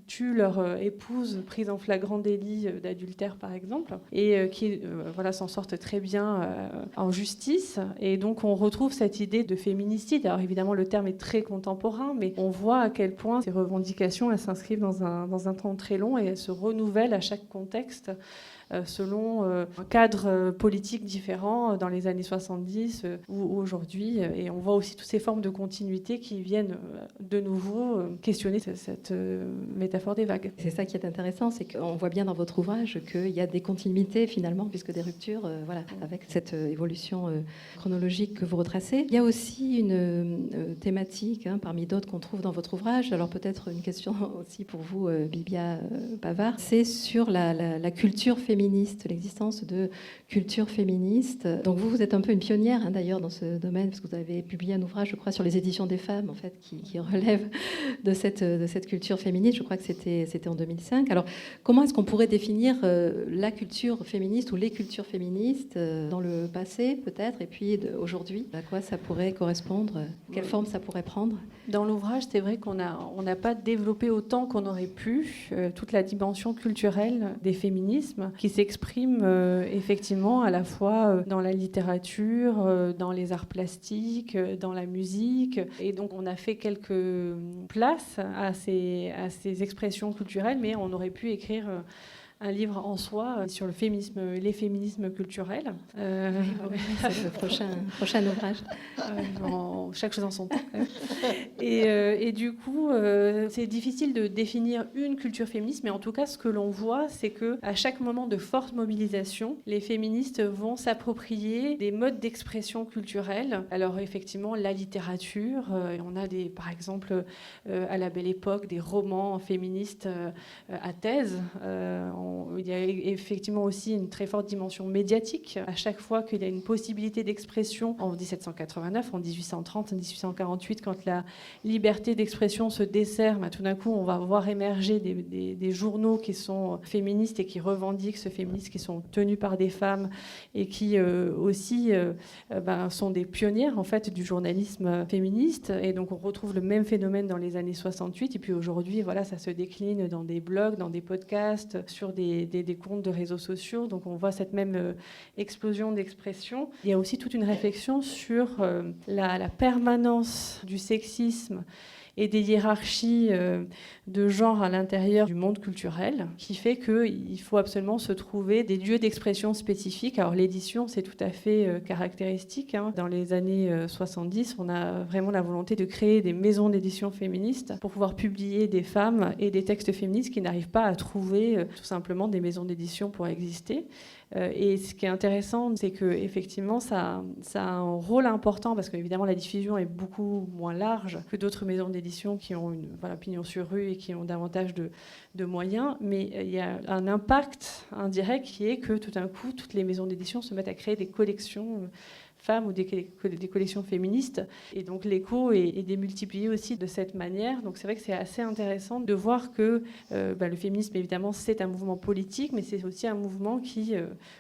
Speaker 4: tuent leur épouse prise en flagrant délit d'adultère, par exemple, et qui s'en sortent très bien en justice. Et donc on retrouve cette idée de féminicide. Alors évidemment, le terme est très contemporain, mais on voit à quel point ces revendications, elles s'inscrivent dans un temps très long et elles se renouvellent à chaque contexte selon un cadre politique différent dans les années 70 ou aujourd'hui. Et on voit aussi toutes ces formes de continuité qui viennent de nouveau questionner cette métaphore des vagues.
Speaker 2: C'est ça qui est intéressant, c'est qu'on voit bien dans votre ouvrage qu'il y a des continuités finalement, puisque des ruptures, avec cette évolution chronologique que vous retracez. Il y a aussi une thématique, parmi d'autres qu'on trouve dans votre ouvrage, alors peut-être une question aussi pour vous, Bibia Pavard, c'est sur la culture féministe, l'existence de culture féministe. Donc vous êtes un peu une pionnière d'ailleurs dans ce domaine, parce que vous avez publié un ouvrage, je crois, sur les éditions des femmes, en fait, qui relève de cette culture féministe. Je crois que c'était en 2005. Alors comment est-ce qu'on pourrait définir la culture féministe ou les cultures féministes dans le passé peut-être, et puis aujourd'hui, à quoi ça pourrait correspondre, quelle forme ça pourrait prendre?
Speaker 4: Dans l'ouvrage, c'est vrai qu'on n'a pas développé autant qu'on aurait pu toute la dimension culturelle des féminismes, qui s'exprime effectivement à la fois dans la littérature, dans les arts plastiques, dans la musique. Et donc on a fait quelques places à ces expressions culturelles, mais on aurait pu écrire un livre en soi sur les féminismes culturels.
Speaker 2: C'est le prochain ouvrage.
Speaker 4: Chaque chose en son temps. Et du coup, c'est difficile de définir une culture féministe, mais en tout cas, ce que l'on voit, c'est qu'à chaque moment de forte mobilisation, les féministes vont s'approprier des modes d'expression culturelle. Alors effectivement, la littérature, on a par exemple, à la Belle Époque, des romans féministes à thèse. Il y a effectivement aussi une très forte dimension médiatique. À chaque fois qu'il y a une possibilité d'expression, en 1789, en 1830, en 1848, quand la liberté d'expression se dessert, tout d'un coup, on va voir émerger des journaux qui sont féministes et qui revendiquent ce féminisme, qui sont tenus par des femmes et qui aussi sont des pionnières en fait du journalisme féministe. Et donc on retrouve le même phénomène dans les années 68. Et puis aujourd'hui, ça se décline dans des blogs, dans des podcasts, sur des comptes de réseaux sociaux. Donc on voit cette même explosion d'expression. Il y a aussi toute une réflexion sur la permanence du sexisme et des hiérarchies de genre à l'intérieur du monde culturel, qui fait qu'il faut absolument se trouver des lieux d'expression spécifiques. Alors l'édition, c'est tout à fait caractéristique. Dans les années 70, on a vraiment la volonté de créer des maisons d'édition féministes pour pouvoir publier des femmes et des textes féministes qui n'arrivent pas à trouver tout simplement des maisons d'édition pour exister. Et ce qui est intéressant, c'est qu'effectivement, ça a un rôle important, parce qu'évidemment, la diffusion est beaucoup moins large que d'autres maisons d'édition qui ont une pignon sur rue et qui ont davantage de moyens. Mais il y a un impact indirect qui est que tout d'un coup, toutes les maisons d'édition se mettent à créer des collections femmes ou des collections féministes. Et donc l'écho est démultiplié aussi de cette manière. Donc c'est vrai que c'est assez intéressant de voir que le féminisme, évidemment, c'est un mouvement politique, mais c'est aussi un mouvement qui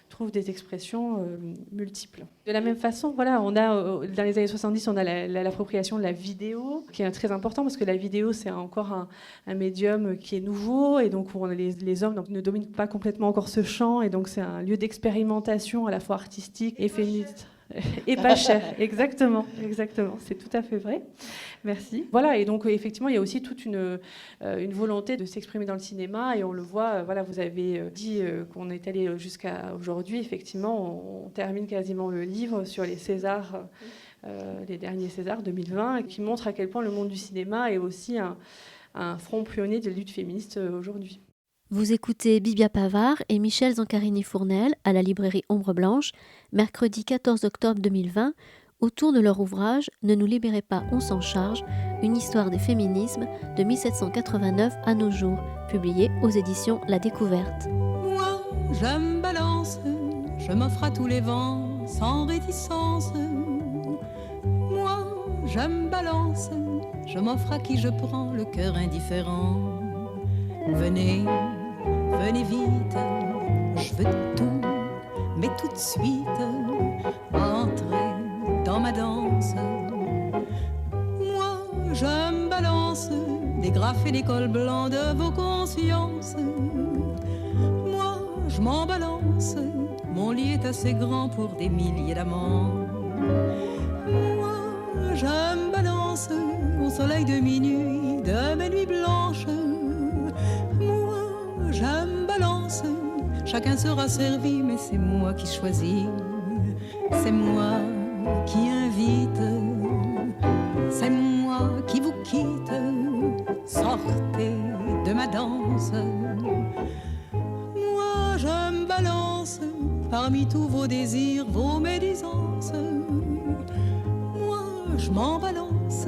Speaker 4: trouve des expressions multiples. De la même façon, on a, dans les années 70, on a l'appropriation de la vidéo, qui est très important, parce que la vidéo, c'est encore un médium qui est nouveau, et donc où les hommes ne dominent pas complètement encore ce champ, et donc c'est un lieu d'expérimentation à la fois artistique et féministe. Et pas cher, exactement, c'est tout à fait vrai. Merci. Voilà, et donc effectivement, il y a aussi toute une volonté de s'exprimer dans le cinéma, et on le voit. Vous avez dit qu'on est allé jusqu'à aujourd'hui. Effectivement, on termine quasiment le livre sur les Césars, les derniers Césars 2020, qui montre à quel point le monde du cinéma est aussi un front pionnier de lutte féministe aujourd'hui.
Speaker 1: Vous écoutez Bibia Pavard et Michel Zancarini-Fournel à la librairie Ombre Blanche, mercredi 14 octobre 2020, autour de leur ouvrage « Ne nous libérez pas, on s'en charge », une histoire des féminismes de 1789 à nos jours, publié aux éditions La Découverte.
Speaker 5: Moi, je me balance, je m'offre à tous les vents, sans réticence. Moi, je me balance, je m'offre à qui je prends, le cœur indifférent. Venez, venez vite, je veux tout, mais tout de suite, entrez dans ma danse. Moi, je me balance, dégrafer les cols blancs de vos consciences. Moi, je m'en balance, mon lit est assez grand pour des milliers d'amants. Moi, je me balance au soleil de minuit, de mes nuits blanches. Moi, je me balance, chacun sera servi, mais c'est moi qui choisis. C'est moi qui invite, c'est moi qui vous quitte. Sortez de ma danse. Moi, je me balance parmi tous vos désirs, vos médisances. Moi, je m'en balance.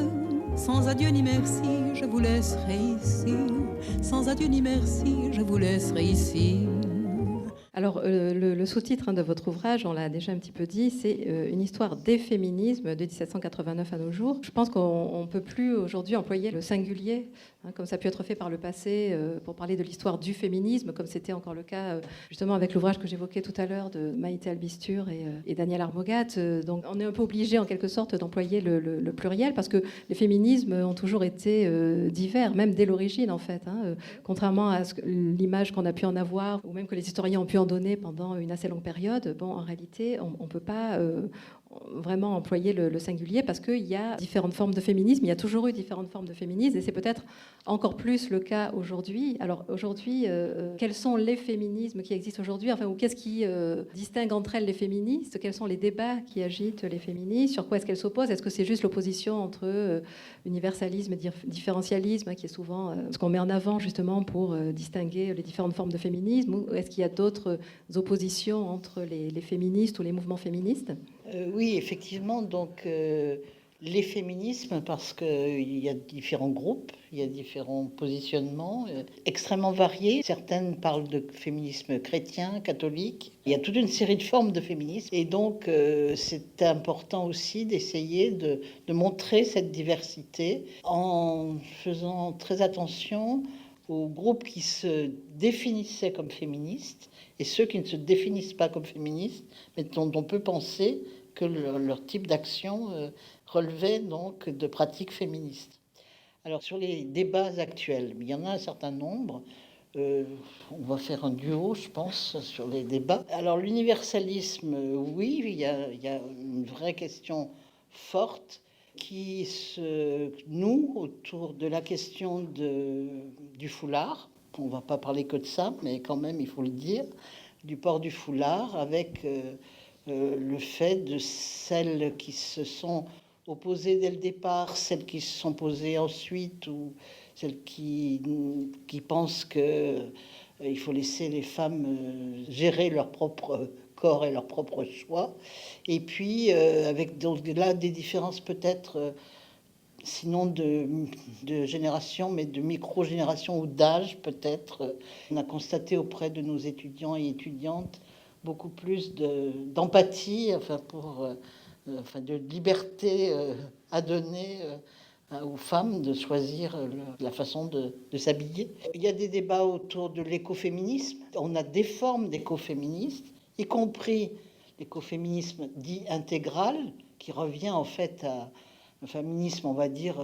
Speaker 5: Sans adieu ni merci, je vous laisserai ici. Sans adieu ni merci, je vous laisserai ici.
Speaker 2: Alors, le sous-titre de votre ouvrage, on l'a déjà un petit peu dit, c'est une histoire des féminismes de 1789 à nos jours. Je pense qu'on ne peut plus aujourd'hui employer le singulier, comme ça a pu être fait par le passé, pour parler de l'histoire du féminisme, comme c'était encore le cas justement avec l'ouvrage que j'évoquais tout à l'heure de Maïté Albistur et Daniel Armogat. Donc, on est un peu obligé en quelque sorte d'employer le pluriel, parce que les féminismes ont toujours été divers, même dès l'origine en fait. Contrairement à l'image qu'on a pu en avoir, ou même que les historiens ont pu en donné pendant une assez longue période, bon, en réalité, on ne peut pas vraiment employer le singulier, parce qu'il y a différentes formes de féminisme, il y a toujours eu différentes formes de féminisme, et c'est peut-être encore plus le cas aujourd'hui. Alors aujourd'hui, quels sont les féminismes qui existent aujourd'hui, enfin, ou qu'est-ce qui distingue entre elles les féministes? Quels sont les débats qui agitent les féministes? Sur quoi est-ce qu'elles s'opposent? Est-ce que c'est juste l'opposition entre universalisme et différentialisme, qui est souvent ce qu'on met en avant justement pour distinguer les différentes formes de féminisme, ou est-ce qu'il y a d'autres oppositions entre les féministes ou les mouvements féministes?
Speaker 3: Oui, effectivement, donc les féminismes, parce qu'il y a différents groupes, il y a différents positionnements extrêmement variés. Certaines parlent de féminisme chrétien, catholique. Il y a toute une série de formes de féminisme. Et donc, c'est important aussi d'essayer de montrer cette diversité en faisant très attention aux groupes qui se définissaient comme féministes et ceux qui ne se définissent pas comme féministes, mais dont on peut penser que leur type d'action relevait donc de pratiques féministes. Alors sur les débats actuels, il y en a un certain nombre. On va faire un duo, je pense, sur les débats. Alors l'universalisme, oui, il y a une vraie question forte qui se noue autour de la question du foulard. On ne va pas parler que de ça, mais quand même, il faut le dire, du port du foulard, avec le fait de celles qui se sont opposées dès le départ, celles qui se sont posées ensuite, ou celles qui pensent qu'il faut laisser les femmes gérer leur propre corps et leur propre choix. Et puis, avec donc là des différences peut-être, sinon de génération, mais de micro-génération ou d'âge peut-être. On a constaté auprès de nos étudiants et étudiantes beaucoup plus d'empathie, de liberté à donner aux femmes de choisir la façon de s'habiller. Il y a des débats autour de l'écoféminisme. On a des formes d'écoféminisme, y compris l'écoféminisme dit intégral, qui revient en fait à un féminisme, on va dire,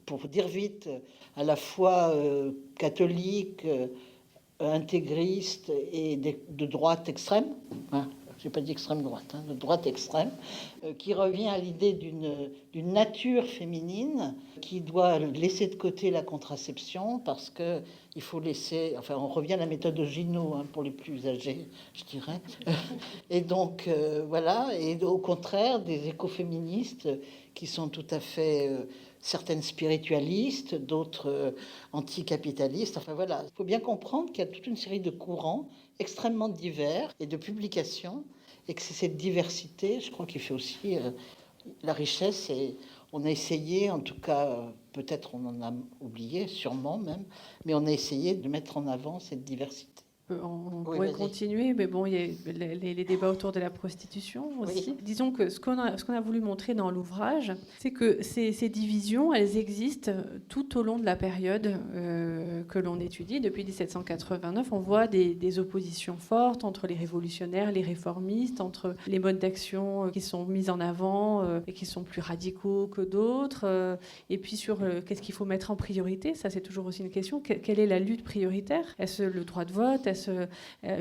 Speaker 3: pour dire vite, à la fois catholique, intégriste et de droite extrême. Je n'ai pas dit extrême droite, de droite extrême, qui revient à l'idée d'une nature féminine qui doit laisser de côté la contraception, parce que il faut laisser, enfin on revient à la méthode de Ginot pour les plus âgés, je dirais. Et donc voilà, et au contraire des écoféministes qui sont tout à fait certaines spiritualistes, d'autres anticapitalistes. Enfin voilà, il faut bien comprendre qu'il y a toute une série de courants extrêmement divers et de publications, et que c'est cette diversité, je crois, qui fait aussi La richesse, on a essayé, en tout cas, peut-être on en a oublié, sûrement même, mais on a essayé de mettre en avant cette diversité.
Speaker 4: On
Speaker 3: Oui,
Speaker 4: pourrait
Speaker 3: vas-y.
Speaker 4: continuer, mais bon, il y a les débats autour de la prostitution aussi.
Speaker 3: Oui.
Speaker 4: Disons que ce qu'on a voulu montrer dans l'ouvrage, c'est que ces divisions, elles existent tout au long de la période que l'on étudie. Depuis 1789, on voit des oppositions fortes entre les révolutionnaires, les réformistes, entre les modes d'action qui sont mis en avant et qui sont plus radicaux que d'autres. Et puis sur qu'est-ce qu'il faut mettre en priorité, ça c'est toujours aussi une question. Quelle est la lutte prioritaire ? Est-ce le droit de vote ?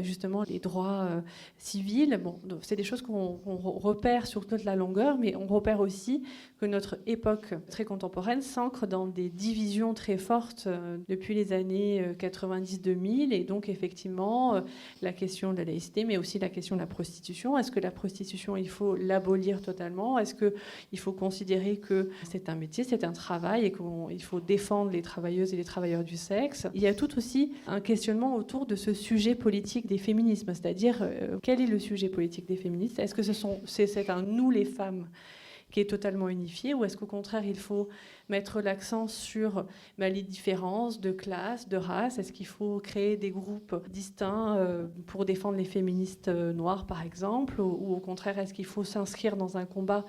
Speaker 4: Justement les droits civils. Bon, c'est des choses qu'on repère sur toute la longueur, mais on repère aussi que notre époque très contemporaine s'ancre dans des divisions très fortes depuis les années 90-2000, et donc effectivement la question de la laïcité, mais aussi la question de la prostitution. Est-ce que la prostitution, il faut l'abolir totalement ? Est-ce qu'il faut considérer que c'est un métier, c'est un travail, et qu'il faut défendre les travailleuses et les travailleurs du sexe ? Il y a tout aussi un questionnement autour de ce sujet politique des féminismes, c'est-à-dire quel est le sujet politique des féministes ? Est-ce que c'est un nous les femmes qui est totalement unifié, ou est-ce qu'au contraire il faut mettre l'accent sur les différences de classe, de race ? Est-ce qu'il faut créer des groupes distincts pour défendre les féministes noires par exemple, ou au contraire est-ce qu'il faut s'inscrire dans un combat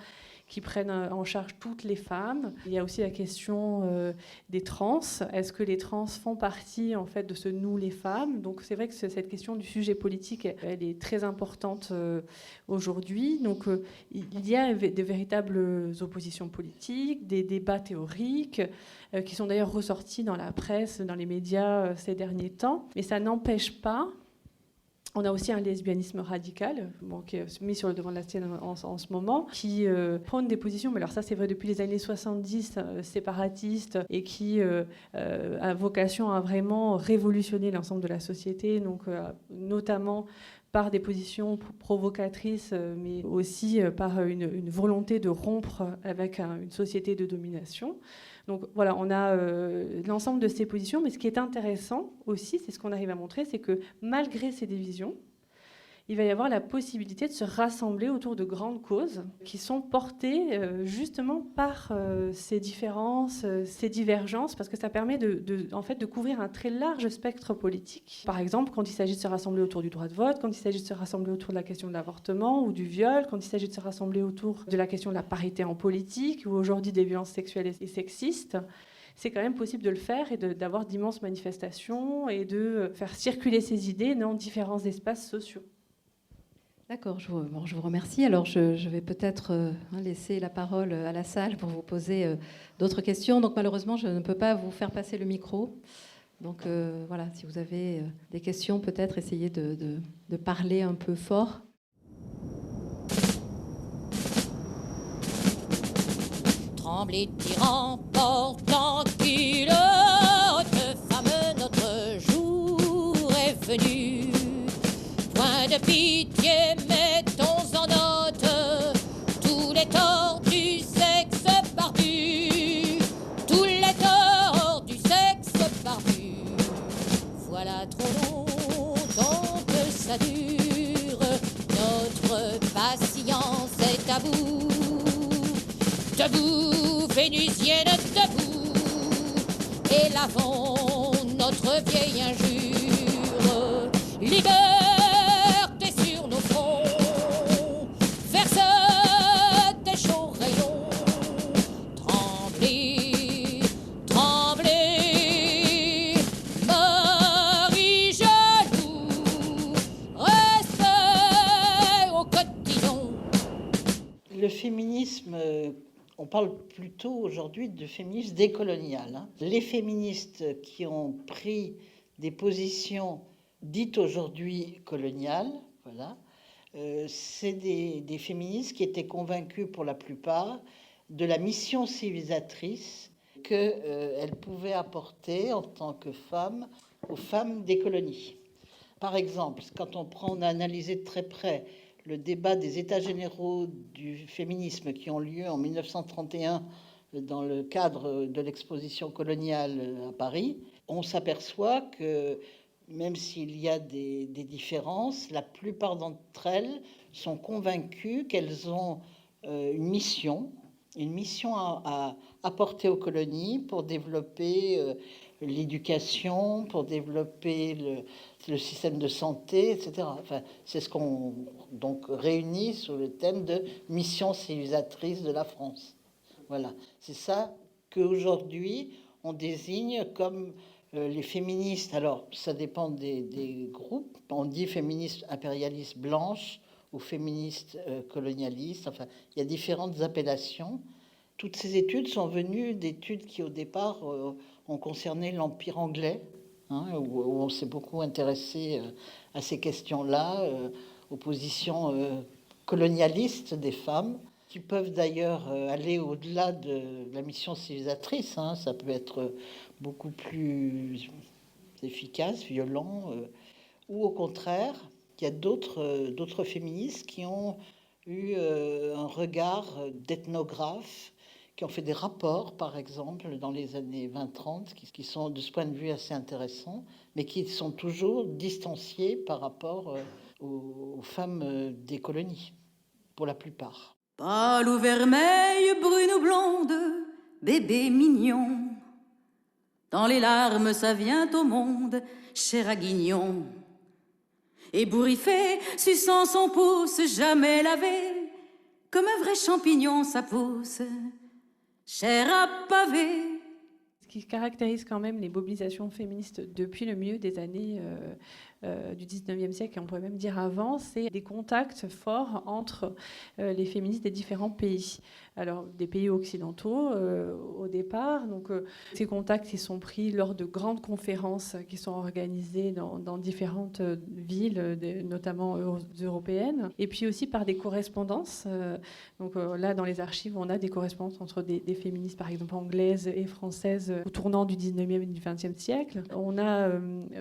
Speaker 4: qui prennent en charge toutes les femmes? Il y a aussi la question des trans. Est-ce que les trans font partie en fait de ce nous les femmes ? Donc c'est vrai que cette question du sujet politique, elle est très importante aujourd'hui. Donc il y a de véritables oppositions politiques, des débats théoriques qui sont d'ailleurs ressortis dans la presse, dans les médias ces derniers temps. Mais ça n'empêche pas. On a aussi un lesbianisme radical, qui est mis sur le devant de la scène en ce moment, qui prône des positions, mais alors ça c'est vrai depuis les années 70, séparatistes, et qui a vocation à vraiment révolutionner l'ensemble de la société, donc notamment par des positions provocatrices, mais aussi par une volonté de rompre avec une société de domination. Donc voilà, on a l'ensemble de ces positions, mais ce qui est intéressant aussi, c'est ce qu'on arrive à montrer, c'est que malgré ces divisions, il va y avoir la possibilité de se rassembler autour de grandes causes qui sont portées justement par ces différences, ces divergences, parce que ça permet en fait, de couvrir un très large spectre politique. Par exemple, quand il s'agit de se rassembler autour du droit de vote, quand il s'agit de se rassembler autour de la question de l'avortement ou du viol, quand il s'agit de se rassembler autour de la question de la parité en politique, ou aujourd'hui des violences sexuelles et sexistes, c'est quand même possible de le faire et d'avoir d'immenses manifestations et de faire circuler ces idées dans différents espaces sociaux.
Speaker 2: D'accord, je vous remercie. Alors, je vais peut-être laisser la parole à la salle pour vous poser d'autres questions. Donc, malheureusement, je ne peux pas vous faire passer le micro. Donc, voilà, si vous avez des questions, peut-être essayez de parler un peu fort.
Speaker 6: Tremblez, tyrans, portant culotte, femme, notre jour est venu. Point de pitié, mettons en note tous les torts du sexe barbu, tous les torts du sexe barbu. Voilà trop longtemps que ça dure, notre patience est à bout. Debout, vénusienne, debout, et lavons notre vieille injure. Liberté sur nos fronts, verse des chauds rayons. Tremblez, tremblez, Marie jaloux, restez au cotillon.
Speaker 3: Le féminisme, on parle plutôt aujourd'hui de féminisme décolonial. Les féministes qui ont pris des positions dites aujourd'hui coloniales, voilà, c'est des féministes qui étaient convaincus pour la plupart de la mission civilisatrice qu'elles pouvaient apporter en tant que femmes aux femmes des colonies. Par exemple, quand on a analysé de très près le débat des États généraux du féminisme qui ont lieu en 1931 dans le cadre de l'exposition coloniale à Paris, on s'aperçoit que même s'il y a des différences, la plupart d'entre elles sont convaincues qu'elles ont une mission à apporter aux colonies pour développer l'éducation, pour développer le système de santé, etc. Enfin, c'est ce qu'on donc réunit sous le thème de mission civilisatrice de la France. Voilà, c'est ça qu'aujourd'hui on désigne comme les féministes. Alors, ça dépend des groupes. On dit féministes impérialistes blanches ou féministes colonialistes. Enfin, il y a différentes appellations. Toutes ces études sont venues d'études qui, au départ, ont concerné l'Empire anglais, hein, où on s'est beaucoup intéressé à ces questions-là, aux positions colonialistes des femmes, qui peuvent d'ailleurs aller au-delà de la mission civilisatrice. Hein. Ça peut être beaucoup plus efficace, violent, ou au contraire, il y a d'autres féministes qui ont eu un regard d'ethnographe, qui ont fait des rapports, par exemple, dans les années 20-30, qui sont de ce point de vue assez intéressants, mais qui sont toujours distanciés par rapport aux femmes des colonies, pour la plupart.
Speaker 5: Pâle ou vermeille, brune ou blonde, bébé mignon, dans les larmes ça vient au monde, chair à guignon. Ébouriffé, suçant son pouce, jamais lavé, comme un vrai champignon ça pousse, chair à pavé.
Speaker 4: Ce qui caractérise quand même les mobilisations féministes depuis le milieu des années du 19e siècle, et on pourrait même dire avant, c'est des contacts forts entre les féministes des différents pays. Alors, des pays occidentaux au départ. Donc, ces contacts ils sont pris lors de grandes conférences qui sont organisées dans différentes villes, notamment européennes, et puis aussi par des correspondances. Donc là, dans les archives, on a des correspondances entre des féministes, par exemple anglaises et françaises, au tournant du 19e et du 20e siècle. On a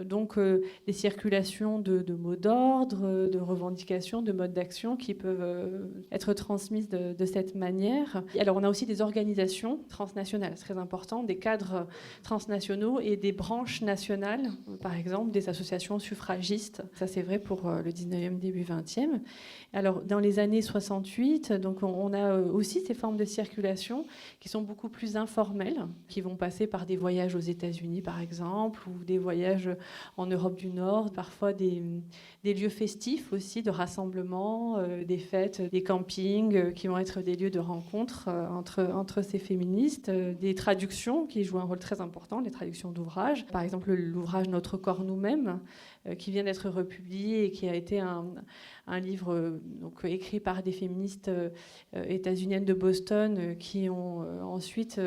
Speaker 4: donc des circulations de mots d'ordre, de revendications, de modes d'action qui peuvent être transmises de cette manière. Alors, on a aussi des organisations transnationales, c'est très important, des cadres transnationaux et des branches nationales, par exemple des associations suffragistes. Ça, c'est vrai pour le 19e, début 20e. Alors, dans les années 68, donc, on a aussi ces formes de circulation qui sont beaucoup plus informelles, qui vont passer par des voyages aux États-Unis, par exemple, ou des voyages en Europe du Nord, parfois des lieux festifs aussi, de rassemblement, des fêtes, des campings, qui vont être des lieux de rencontre entre ces féministes, des traductions qui jouent un rôle très important, les traductions d'ouvrages. Par exemple, l'ouvrage Notre corps nous-mêmes, qui vient d'être republié et qui a été un livre donc, écrit par des féministes états-uniennes de Boston qui ont ensuite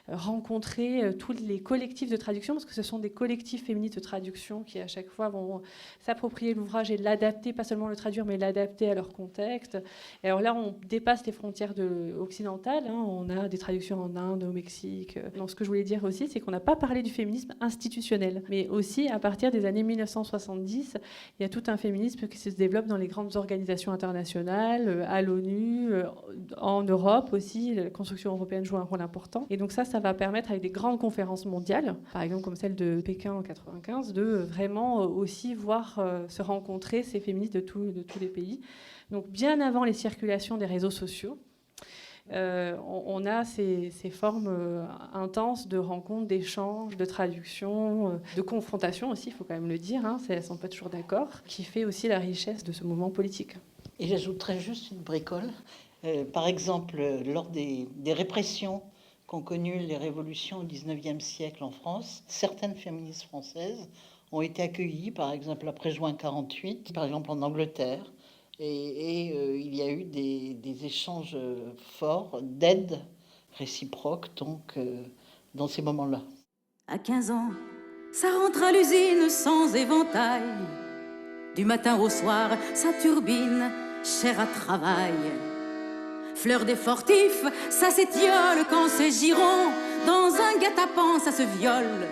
Speaker 4: rencontré tous les collectifs de traduction, parce que ce sont des collectifs féministes de traduction qui à chaque fois vont s'approprier l'ouvrage et l'adapter, pas seulement le traduire, mais l'adapter à leur contexte. Et alors là, on dépasse les frontières occidentales, hein. On a des traductions en Inde, au Mexique. Donc ce que je voulais dire aussi, c'est qu'on n'a pas parlé du féminisme institutionnel, mais aussi à partir des années 1970, il y a tout un féminisme qui se développe dans les grandes organisations internationales, à l'ONU, en Europe aussi. La construction européenne joue un rôle important. Et donc ça va permettre, avec des grandes conférences mondiales, par exemple comme celle de Pékin en 95, de vraiment aussi voir se rencontrer ces féministes de tous les pays. Donc bien avant les circulations des réseaux sociaux, on a ces formes intenses de rencontres, d'échanges, de traduction, de confrontation aussi, il faut quand même le dire, hein, elles ne sont pas toujours d'accord, qui fait aussi la richesse de ce mouvement politique.
Speaker 3: Et j'ajouterais juste une bricole. Par exemple, lors des répressions qu'ont connues les révolutions au XIXe siècle en France, certaines féministes françaises ont été accueillies, par exemple après juin 48, par exemple en Angleterre, et il y a eu des échanges forts d'aide réciproque donc, dans ces moments-là.
Speaker 5: À 15 ans, ça rentre à l'usine sans éventail. Du matin au soir, ça turbine, chair à travail. Fleur des fortifs, ça s'étiole quand c'est giron. Dans un guet-apens, ça se viole,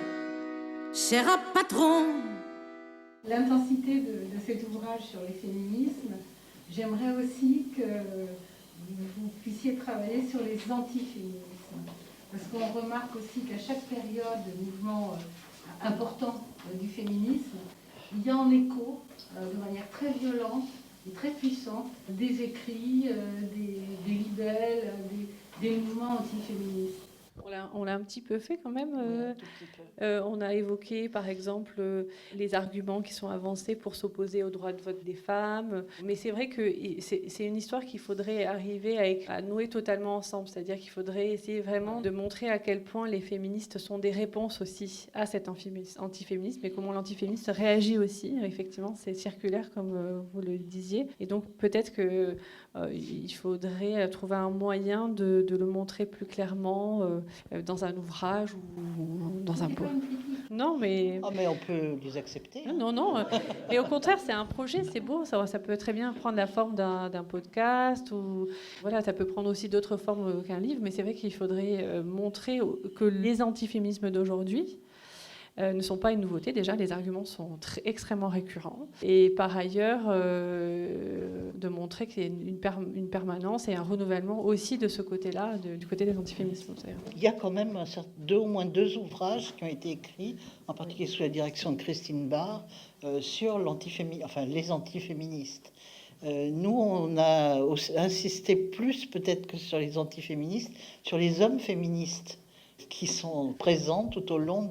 Speaker 5: chair à patron.
Speaker 7: L'intensité de cet ouvrage sur les féminismes, j'aimerais aussi que vous puissiez travailler sur les antiféminismes. Parce qu'on remarque aussi qu'à chaque période de mouvement important du féminisme, il y a en écho, de manière très violente, est très puissante, des écrits, des libelles, des mouvements antiféministes.
Speaker 4: On l'a un petit peu fait quand même. On a évoqué par exemple les arguments qui sont avancés pour s'opposer au droit de vote des femmes. Mais c'est vrai que c'est une histoire qu'il faudrait arriver à nouer totalement ensemble. C'est-à-dire qu'il faudrait essayer vraiment de montrer à quel point les féministes sont des réponses aussi à cet antiféminisme et comment l'antiféminisme réagit aussi. Effectivement, c'est circulaire comme vous le disiez. Et donc peut-être que il faudrait trouver un moyen de le montrer plus clairement dans un ouvrage ou dans un poème. Non, mais...
Speaker 3: Oh, mais on peut les accepter.
Speaker 4: Non, non. Et au contraire, c'est un projet, c'est beau. Ça peut très bien prendre la forme d'un podcast ou voilà, ça peut prendre aussi d'autres formes qu'un livre. Mais c'est vrai qu'il faudrait montrer que les antiféminismes d'aujourd'hui ne sont pas une nouveauté. Déjà, les arguments sont extrêmement récurrents. Et par ailleurs, de montrer qu'il y a une permanence et un renouvellement aussi de ce côté-là, du côté des antiféminismes.
Speaker 3: Il y a quand même au moins deux ouvrages qui ont été écrits, en particulier sous la direction de Christine Barr, sur les antiféministes. Nous, on a insisté plus peut-être que sur les antiféministes, sur les hommes féministes qui sont présents tout au long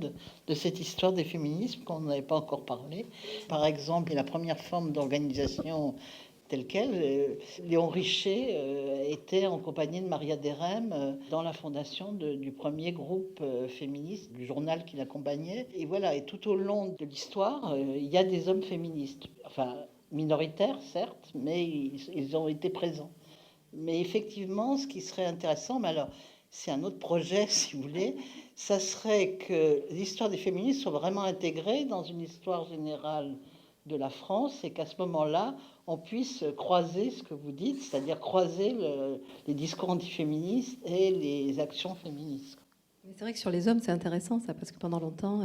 Speaker 3: de cette histoire des féminismes qu'on n'avait pas encore parlé. Par exemple, la première forme d'organisation telle quelle, Léon Richer était en compagnie de Maria Derem dans la fondation du premier groupe féministe, du journal qui l'accompagnait. Et voilà, et tout au long de l'histoire, il y a des hommes féministes, enfin minoritaires certes, mais ils ont été présents. Mais effectivement, ce qui serait intéressant, mais alors c'est un autre projet, si vous voulez, ça serait que l'histoire des féministes soit vraiment intégrée dans une histoire générale de la France et qu'à ce moment-là, on puisse croiser ce que vous dites, c'est-à-dire croiser les discours antiféministes et les actions féministes.
Speaker 2: Mais c'est vrai que sur les hommes, c'est intéressant ça, parce que pendant longtemps,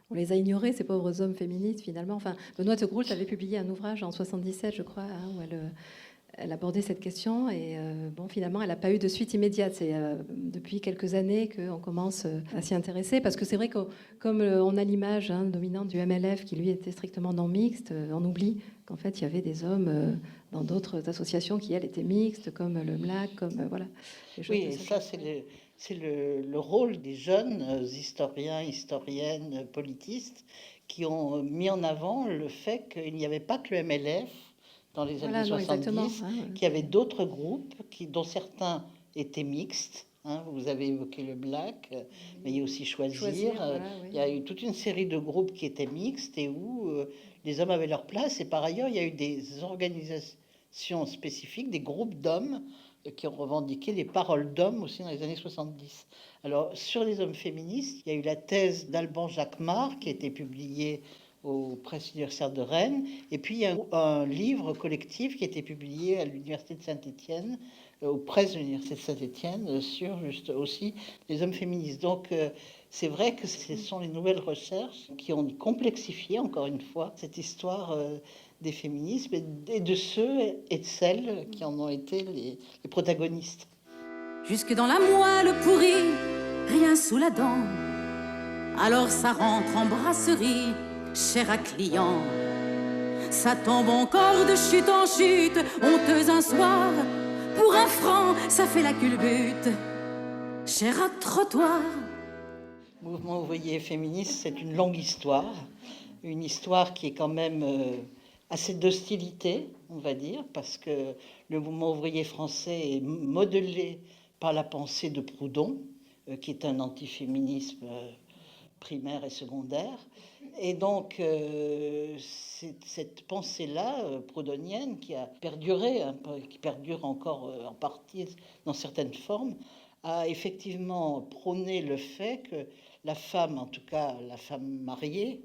Speaker 2: on les a ignorés, ces pauvres hommes féministes, finalement. Enfin, Benoît de Groult avait publié un ouvrage en 77, je crois, où elle abordait cette question et finalement elle n'a pas eu de suite immédiate. C'est depuis quelques années qu'on commence à s'y intéresser parce que c'est vrai que comme on a l'image dominante du MLF qui lui était strictement non mixte, on oublie qu'en fait il y avait des hommes dans d'autres associations qui elles étaient mixtes comme le MLAC, comme voilà.
Speaker 3: Oui, et ça c'est le rôle des jeunes historiens, historiennes, politistes qui ont mis en avant le fait qu'il n'y avait pas que le MLF dans les années 70, qu'il y avait d'autres groupes dont certains étaient mixtes. Vous avez évoqué le Black, mais il y a aussi Choisir. Il y a eu toute une série de groupes qui étaient mixtes et où les hommes avaient leur place. Et par ailleurs, il y a eu des organisations spécifiques, des groupes d'hommes qui ont revendiqué les paroles d'hommes aussi dans les années 70. Alors, sur les hommes féministes, il y a eu la thèse d'Alban Jacquemart qui a été publiée aux presses universitaires de Rennes. Et puis, il y a un livre collectif qui a été publié à l'université de Saint-Étienne, aux presses de l'université de Saint-Étienne, sur juste aussi les hommes féministes. Donc, c'est vrai que ce sont les nouvelles recherches qui ont complexifié, encore une fois, cette histoire des féminismes et de ceux et de celles qui en ont été les protagonistes.
Speaker 5: Jusque dans la moelle pourrie, rien sous la dent. Alors ça rentre en brasserie, cher à client. Ça tombe encore de chute en chute, honteuse un soir. Pour 1 franc, ça fait la culbute, cher à trottoir.
Speaker 3: Mouvement ouvrier féministe, c'est une longue histoire. Une histoire qui est quand même assez d'hostilité, on va dire, parce que le mouvement ouvrier français est modelé par la pensée de Proudhon, qui est un antiféminisme primaire et secondaire. Et donc, cette pensée-là, proudhonienne, qui a perduré, qui perdure encore en partie dans certaines formes, a effectivement prôné le fait que la femme, en tout cas la femme mariée,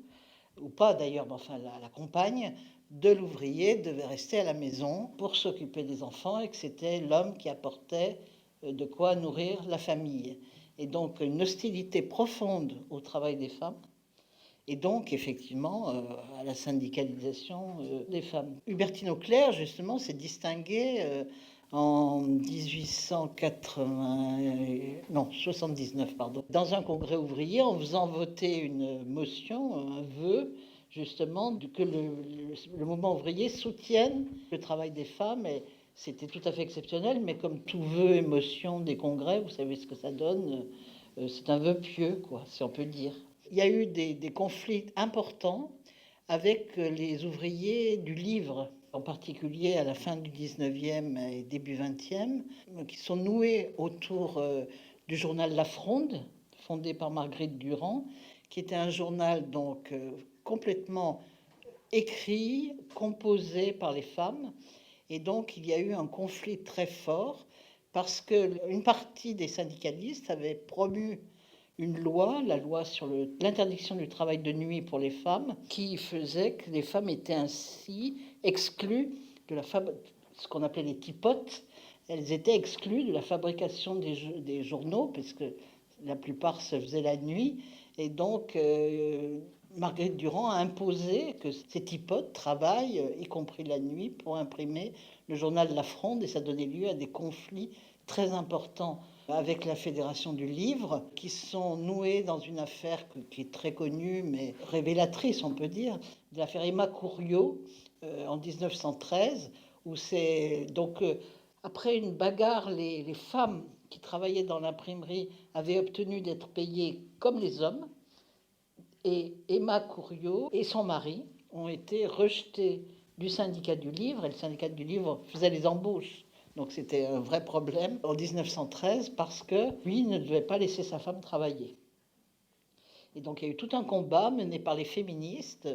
Speaker 3: ou pas d'ailleurs, mais enfin la compagne de l'ouvrier, devait rester à la maison pour s'occuper des enfants et que c'était l'homme qui apportait de quoi nourrir la famille. Et donc une hostilité profonde au travail des femmes et donc effectivement à la syndicalisation des femmes. Hubertine Auclair, justement, s'est distinguée en 79, dans un congrès ouvrier en faisant voter une motion, un vœu justement, que le mouvement ouvrier soutienne le travail des femmes. Et c'était tout à fait exceptionnel, mais comme tout vœu, émotion des congrès, vous savez ce que ça donne, c'est un vœu pieux, quoi, si on peut dire. Il y a eu des conflits importants avec les ouvriers du livre, en particulier à la fin du 19e et début 20e, qui sont noués autour du journal La Fronde, fondé par Marguerite Durand, qui était un journal donc complètement écrit, composé par les femmes. Et donc il y a eu un conflit très fort parce qu'une partie des syndicalistes avait promu une loi, la loi sur l'interdiction du travail de nuit pour les femmes, qui faisait que les femmes étaient ainsi exclues de ce qu'on appelait les tipotes. Elles étaient exclues de la fabrication des journaux, puisque la plupart se faisaient la nuit. Et donc, Marguerite Durand a imposé que ces tipotes travaillent, y compris la nuit, pour imprimer le journal La Fronde. Et ça donnait lieu à des conflits très importants avec la Fédération du Livre, qui sont noués dans une affaire qui est très connue, mais révélatrice, on peut dire, de l'affaire Emma Couriot, en 1913, où c'est... Donc, après une bagarre, les femmes qui travaillaient dans l'imprimerie avaient obtenu d'être payées comme les hommes, et Emma Couriot et son mari ont été rejetés du syndicat du livre, et le syndicat du livre faisait les embauches. Donc c'était un vrai problème en 1913 parce que lui ne devait pas laisser sa femme travailler. Et donc il y a eu tout un combat mené par les féministes.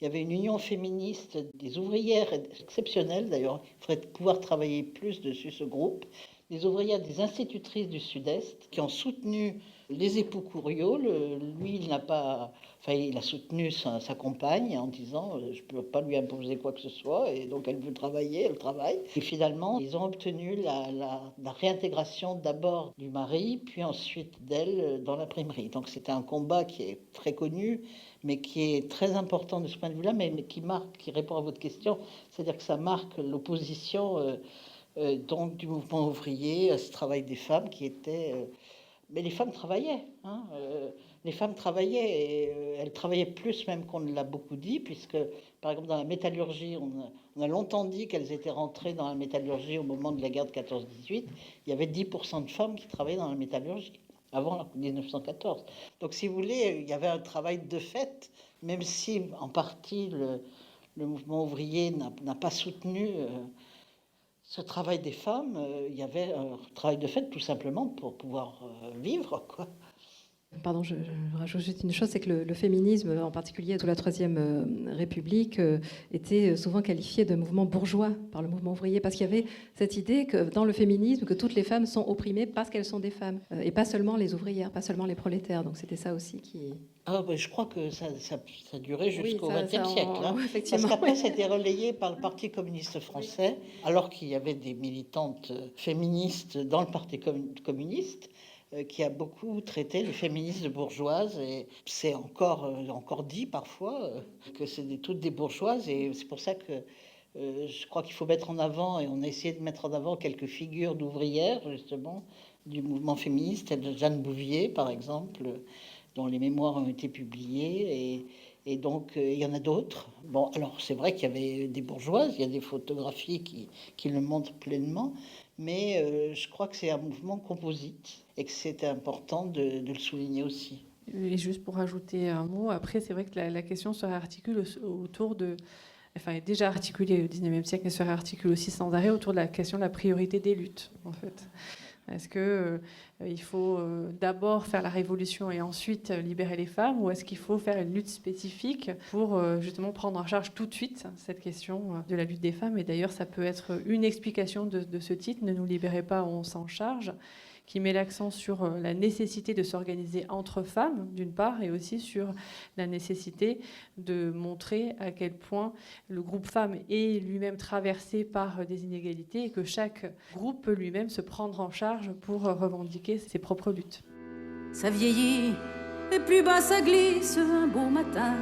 Speaker 3: Il y avait une union féministe des ouvrières exceptionnelle, d'ailleurs il faudrait pouvoir travailler plus dessus ce groupe. Les ouvrières des institutrices du Sud-Est qui ont soutenu les époux Couriot. Lui, il a soutenu sa compagne en disant je ne peux pas lui imposer quoi que ce soit, et donc elle veut travailler, elle travaille. Et finalement, ils ont obtenu la réintégration d'abord du mari, puis ensuite d'elle dans l'imprimerie. Donc c'était un combat qui est très connu, mais qui est très important de ce point de vue-là, mais qui répond à votre question, c'est-à-dire que ça marque l'opposition donc du mouvement ouvrier à ce travail des femmes qui était... Mais les femmes travaillaient, hein, les femmes travaillaient, et elles travaillaient plus même qu'on ne l'a beaucoup dit, puisque par exemple dans la métallurgie, on a longtemps dit qu'elles étaient rentrées dans la métallurgie au moment de la guerre de 14-18. Il y avait 10% de femmes qui travaillaient dans la métallurgie avant 1914. Donc si vous voulez, il y avait un travail de fait, même si en partie le mouvement ouvrier n'a pas soutenu ce travail des femmes. Il y avait un travail de fait tout simplement pour pouvoir vivre, quoi.
Speaker 2: Pardon, je rajoute juste une chose, c'est que le féminisme, en particulier sous la Troisième République, était souvent qualifié de mouvement bourgeois par le mouvement ouvrier, parce qu'il y avait cette idée que dans le féminisme, que toutes les femmes sont opprimées parce qu'elles sont des femmes, et pas seulement les ouvrières, pas seulement les prolétaires. Donc c'était ça aussi qui...
Speaker 3: Ah, je crois que ça durait jusqu'au XXe siècle. Hein,
Speaker 2: effectivement.
Speaker 3: Parce qu'après, c'était relayé par le Parti communiste français, alors qu'il y avait des militantes féministes dans le Parti communiste, qui a beaucoup traité les féministes de bourgeoises, et c'est encore dit parfois que c'est toutes des bourgeoises, et c'est pour ça que je crois qu'il faut mettre en avant, et on a essayé de mettre en avant quelques figures d'ouvrières justement du mouvement féministe, Jeanne Bouvier par exemple, dont les mémoires ont été publiées, et donc il y en a d'autres. Bon, alors c'est vrai qu'il y avait des bourgeoises, il y a des photographies qui le montrent pleinement, mais je crois que c'est un mouvement composite et que c'était important de le souligner aussi.
Speaker 4: Et juste pour ajouter un mot, après c'est vrai que la question se réarticule autour de... Enfin, elle est déjà articulée au XIXe siècle, elle se réarticule aussi sans arrêt autour de la question de la priorité des luttes, en fait. Est-ce qu'il faut d'abord faire la révolution et ensuite libérer les femmes, ou est-ce qu'il faut faire une lutte spécifique pour justement prendre en charge tout de suite cette question de la lutte des femmes? Et d'ailleurs, ça peut être une explication de ce titre, Ne nous libérez pas, on s'en charge, qui met l'accent sur la nécessité de s'organiser entre femmes, d'une part, et aussi sur la nécessité de montrer à quel point le groupe femme est lui-même traversé par des inégalités et que chaque groupe peut lui-même se prendre en charge pour revendiquer ses propres luttes.
Speaker 5: Ça vieillit et plus bas ça glisse un beau matin.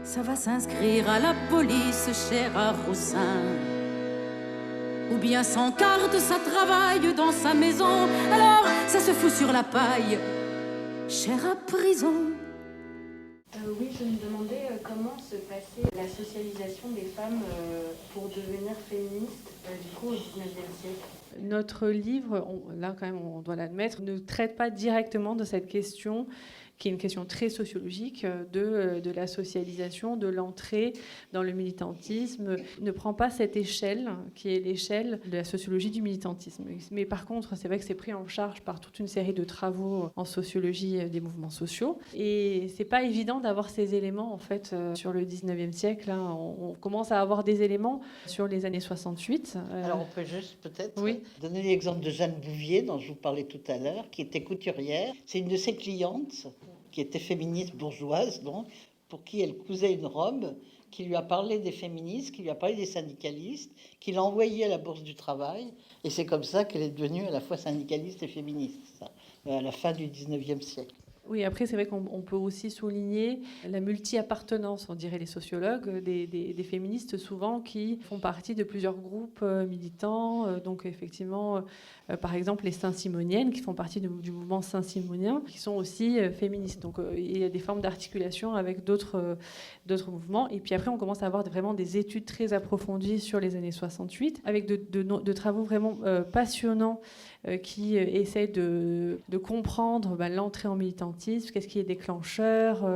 Speaker 5: Ça va s'inscrire à la police, chère à Roussin. Ou bien sans carte, ça travaille dans sa maison. Alors, ça se fout sur la paille, chère à prison.
Speaker 8: Oui, je me demandais comment
Speaker 4: comment se passait la socialisation des femmes pour devenir féministes du coup au XIXe siècle? Notre livre, là quand même on doit l'admettre, ne traite pas directement de cette question qui est une question très sociologique de la socialisation, de l'entrée dans le militantisme, ne prend pas cette échelle qui est l'échelle de la sociologie du militantisme. Mais par contre, c'est vrai que c'est pris en charge par toute une série de travaux en sociologie des mouvements sociaux. Et c'est pas évident d'avoir ces éléments en fait sur le 19e siècle. Hein. On commence à avoir des éléments sur les années 68.
Speaker 3: Alors on peut juste peut-être
Speaker 4: Oui.
Speaker 3: donner l'exemple de Jeanne Bouvier, dont je vous parlais tout à l'heure, qui était couturière. C'est une de ses clientes qui était féministe bourgeoise, donc, pour qui elle cousait une robe, qui lui a parlé des féministes, qui lui a parlé des syndicalistes, qui l'a envoyée à la Bourse du Travail. Et c'est comme ça qu'elle est devenue à la fois syndicaliste et féministe, ça, à la fin du 19e siècle.
Speaker 4: Oui, après, c'est vrai qu'on peut aussi souligner la multi-appartenance, on dirait les sociologues, des féministes souvent qui font partie de plusieurs groupes militants. Donc, effectivement, par exemple, les Saint-Simoniennes qui font partie du mouvement Saint-Simonien, qui sont aussi féministes. Donc, il y a des formes d'articulation avec d'autres mouvements. Et puis après, on commence à avoir vraiment des études très approfondies sur les années 68, avec de travaux vraiment passionnants qui essayent de comprendre l'entrée en militantisme, qu'est-ce qui est déclencheur,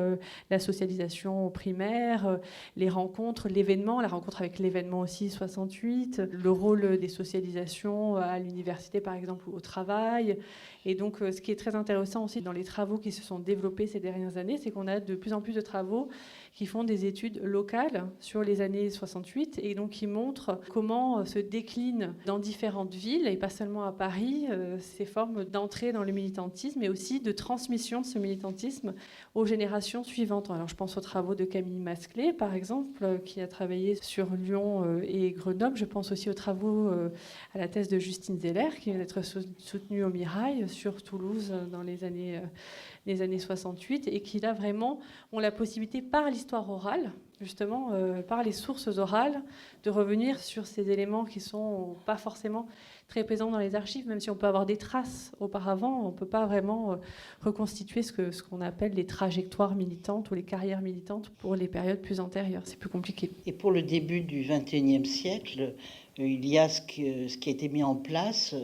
Speaker 4: la socialisation primaire, les rencontres, l'événement, la rencontre avec l'événement aussi 68, le rôle des socialisations à l'université par exemple ou au travail. Et donc ce qui est très intéressant aussi dans les travaux qui se sont développés ces dernières années, c'est qu'on a de plus en plus de travaux qui font des études locales sur les années 68 et donc qui montrent comment se déclinent dans différentes villes et pas seulement à Paris ces formes d'entrée dans le militantisme et aussi de transmission de ce militantisme aux générations suivantes. Alors je pense aux travaux de Camille Masclé par exemple qui a travaillé sur Lyon et Grenoble. Je pense aussi aux travaux à la thèse de Justine Zeller qui vient d'être soutenue au Mirail sur Toulouse dans les années 68 et qui là vraiment ont la possibilité par l'histoire orale, justement par les sources orales, de revenir sur ces éléments qui sont pas forcément très présents dans les archives, même si on peut avoir des traces auparavant, on ne peut pas vraiment reconstituer ce qu'on appelle les trajectoires militantes ou les carrières militantes pour les périodes plus antérieures. C'est plus compliqué.
Speaker 3: Et pour le début du XXIe siècle, il y a ce qui a été mis en place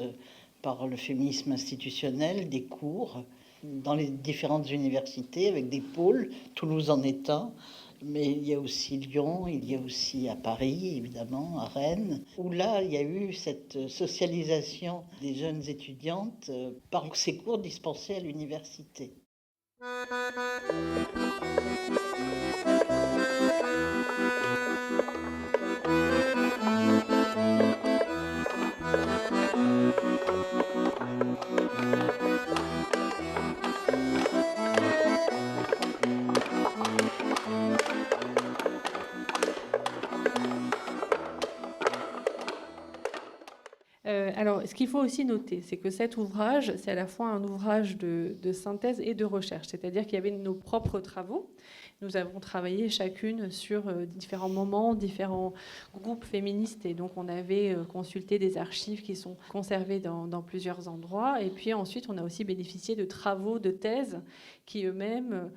Speaker 3: par le féminisme institutionnel, des cours dans les différentes universités avec des pôles, Toulouse en est un, mais il y a aussi Lyon, il y a aussi à Paris, évidemment, à Rennes, où là, il y a eu cette socialisation des jeunes étudiantes par ces cours dispensés à l'université.
Speaker 4: Alors, ce qu'il faut aussi noter, c'est que cet ouvrage, c'est à la fois un ouvrage de synthèse et de recherche. C'est-à-dire qu'il y avait nos propres travaux. Nous avons travaillé chacune sur différents moments, différents groupes féministes. Et donc, on avait consulté des archives qui sont conservées dans plusieurs endroits. Et puis ensuite, on a aussi bénéficié de travaux de thèse qui eux-mêmes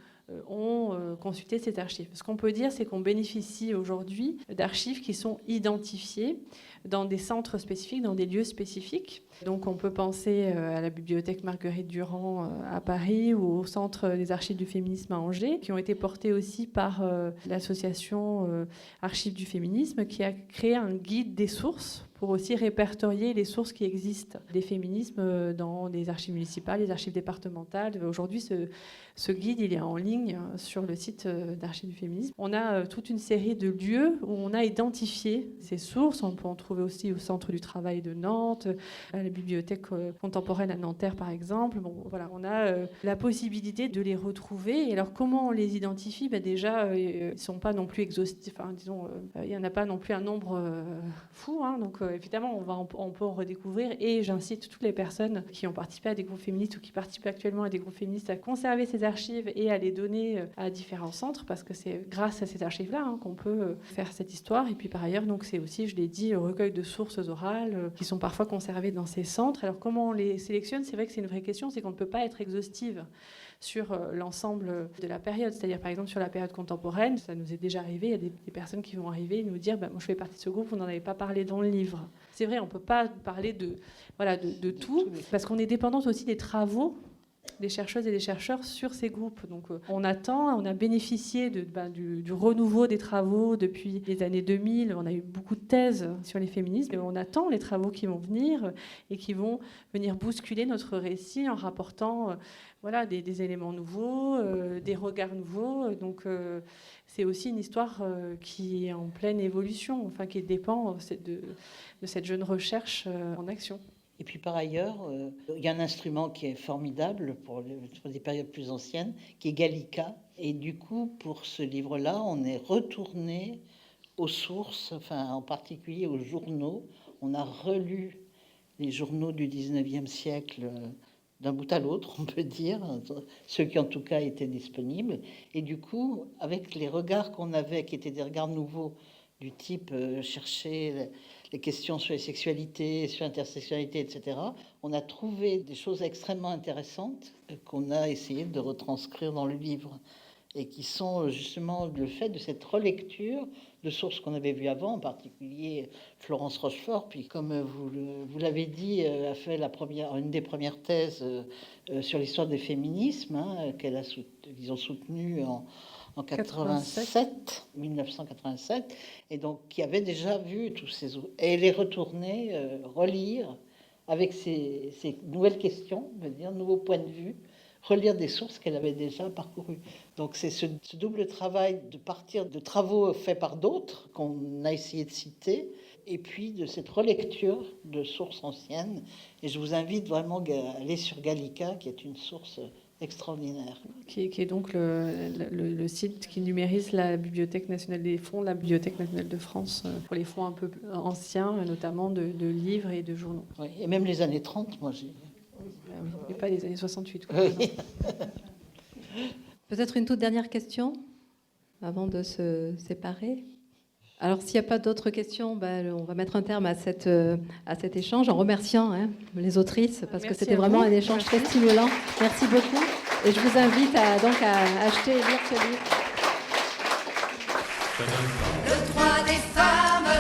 Speaker 4: ont consulté ces archives. Ce qu'on peut dire, c'est qu'on bénéficie aujourd'hui d'archives qui sont identifiées dans des centres spécifiques, dans des lieux spécifiques. Donc on peut penser à la bibliothèque Marguerite Durand à Paris ou au centre des archives du féminisme à Angers, qui ont été portés aussi par l'association Archives du féminisme, qui a créé un guide des sources pour aussi répertorier les sources qui existent des féminismes dans les archives municipales, les archives départementales. Aujourd'hui, ce guide, il est en ligne sur le site d'Archives du féminisme. On a toute une série de lieux où on a identifié ces sources. On peut en trouver aussi au Centre du travail de Nantes, à la bibliothèque contemporaine à Nanterre, par exemple. Bon, voilà, on a la possibilité de les retrouver. Et alors, comment on les identifie ? Déjà, ils ne sont pas non plus exhaustifs. Enfin, disons, il n'y en a pas non plus un nombre fou. Donc, évidemment, on peut en redécouvrir. Et j'incite toutes les personnes qui ont participé à des groupes féministes ou qui participent actuellement à des groupes féministes à conserver ces archives et à les donner à différents centres, parce que c'est grâce à ces archives-là qu'on peut faire cette histoire. Et puis, par ailleurs, donc, c'est aussi, je l'ai dit, le recueil de sources orales qui sont parfois conservées dans ces centres. Alors, comment on les sélectionne ? C'est vrai que c'est une vraie question, c'est qu'on ne peut pas être exhaustive sur l'ensemble de la période. C'est-à-dire, par exemple, sur la période contemporaine, ça nous est déjà arrivé, il y a des personnes qui vont arriver et nous dire moi, je fais partie de ce groupe, vous n'en avez pas parlé dans le livre. C'est vrai, on ne peut pas parler de tout, parce qu'on est dépendante aussi des travaux des chercheuses et des chercheurs sur ces groupes. Donc on a bénéficié du renouveau des travaux depuis les années 2000. On a eu beaucoup de thèses sur les féminismes, et on attend les travaux qui vont venir et qui vont venir bousculer notre récit en rapportant des éléments nouveaux, des regards nouveaux. Donc c'est aussi une histoire qui est en pleine évolution, enfin qui dépend de cette jeune recherche en action.
Speaker 3: Et puis par ailleurs, il y a un instrument qui est formidable pour des périodes plus anciennes, qui est Gallica. Et du coup, pour ce livre-là, on est retourné aux sources, enfin en particulier aux journaux. On a relu les journaux du 19e siècle d'un bout à l'autre, on peut dire, ceux qui en tout cas étaient disponibles. Et du coup, avec les regards qu'on avait, qui étaient des regards nouveaux, du type chercher les questions sur les sexualités, sur l'intersexualité, etc., on a trouvé des choses extrêmement intéressantes qu'on a essayé de retranscrire dans le livre, et qui sont justement le fait de cette relecture de sources qu'on avait vues avant, en particulier Florence Rochefort, puis comme vous l'avez dit, a fait une des premières thèses sur l'histoire des féminismes, qu'ils ont soutenu en 1987, et donc qui avait déjà vu tous ces autres. Et elle est retournée relire avec ces nouvelles questions, je veux dire, nouveaux points de vue, relire des sources qu'elle avait déjà parcourues. Donc c'est ce double travail de partir de travaux faits par d'autres qu'on a essayé de citer, et puis de cette relecture de sources anciennes. Et je vous invite vraiment à aller sur Gallica, qui est une source extraordinaire.
Speaker 4: Qui est donc le site qui numérise la Bibliothèque nationale des fonds, la Bibliothèque nationale de France, pour les fonds un peu anciens, notamment de livres et de journaux.
Speaker 3: Oui, et même les années 30, moi j'ai...
Speaker 4: Oui, mais pas les années 68.
Speaker 3: Oui.
Speaker 2: Peut-être une toute dernière question avant de se séparer. Alors, s'il n'y a pas d'autres questions, on va mettre un terme à cet échange en remerciant les autrices, parce que c'était vraiment un échange très stimulant. Merci beaucoup. Et je vous invite à acheter et lire ce livre.
Speaker 8: Le droit des femmes,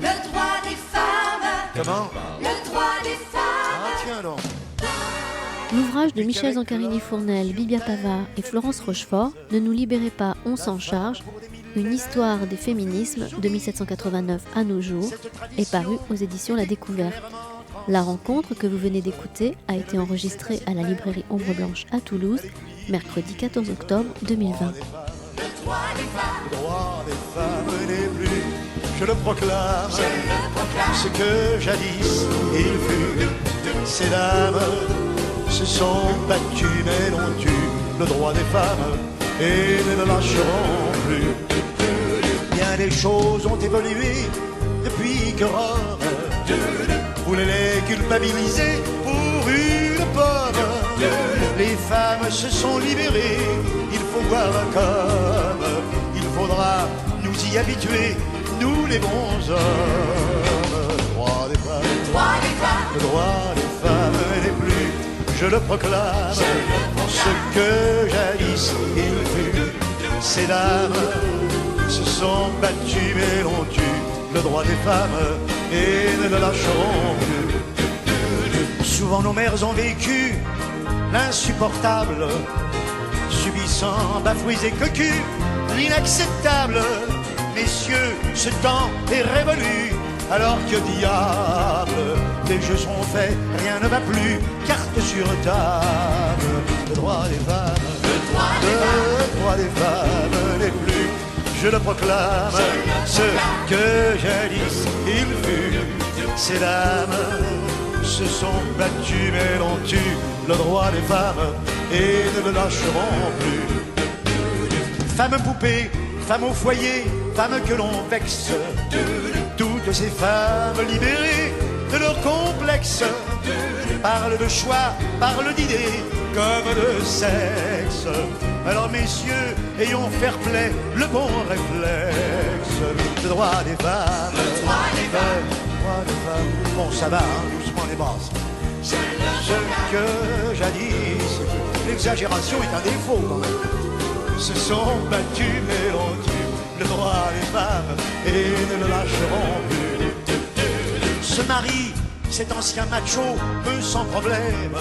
Speaker 8: le droit des femmes.
Speaker 9: Comment ?
Speaker 8: Le droit des femmes.
Speaker 9: Ah tiens donc.
Speaker 1: L'ouvrage de Michel Zancarini-Fournel, Bibia Pavard et Florence Rochefort, Ne nous libérez pas, on s'en charge, une histoire des féminismes de 1789 à nos jours, est paru aux éditions La Découverte. La rencontre que vous venez d'écouter a été enregistrée à la librairie Ombre Blanche à Toulouse, mercredi 14 octobre 2020.
Speaker 9: Le droit des femmes n'est plus, je le proclame, ce que jadis il fut. Ces dames se sont battues mais n'ont eu le droit des femmes et ne le lâcheront plus. Bien des choses ont évolué depuis que Rome voulait les culpabiliser pour une pomme. Les femmes se sont libérées, il faut voir comme il faudra nous y habituer, nous les bons hommes. Le droit des femmes, le droit des femmes n'est plus, je le proclame, ce que jadis il fut. Ces dames se sont battues mais l'ont eu le droit des femmes et ne le lâcheront plus. Souvent nos mères ont vécu l'insupportable, subissant bafouilles et cocus, l'inacceptable. Messieurs, ce temps est révolu, alors que diable, les jeux sont faits, rien ne va plus, carte sur table. Le droit des femmes, le droit des femmes n'est plus, je le proclame, ce que jadis il fut. Ces dames se sont battues mais l'ont eu le droit des femmes et ne le lâcheront plus. Femmes poupées, femmes au foyer, femmes que l'on vexe, toutes ces femmes libérées de leur complexe parlent de choix, parlent d'idées comme de sexe. Alors messieurs, ayons fair play, le bon réflexe. Le droit des femmes, le droit des femmes, le droit des femmes. Bon ça va, doucement les basses. Ce que jadis l'exagération est un défaut quand même. Se sont battus mais l'ont eu le droit des femmes et ne le lâcheront plus. Se marie, cet ancien macho peut sans problème,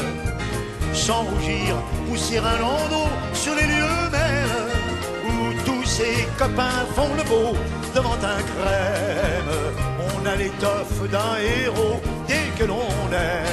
Speaker 9: sans rougir, pousser un landau sur les lieux mêmes où tous ses copains font le beau devant un crème. On a l'étoffe d'un héros dès que l'on aime.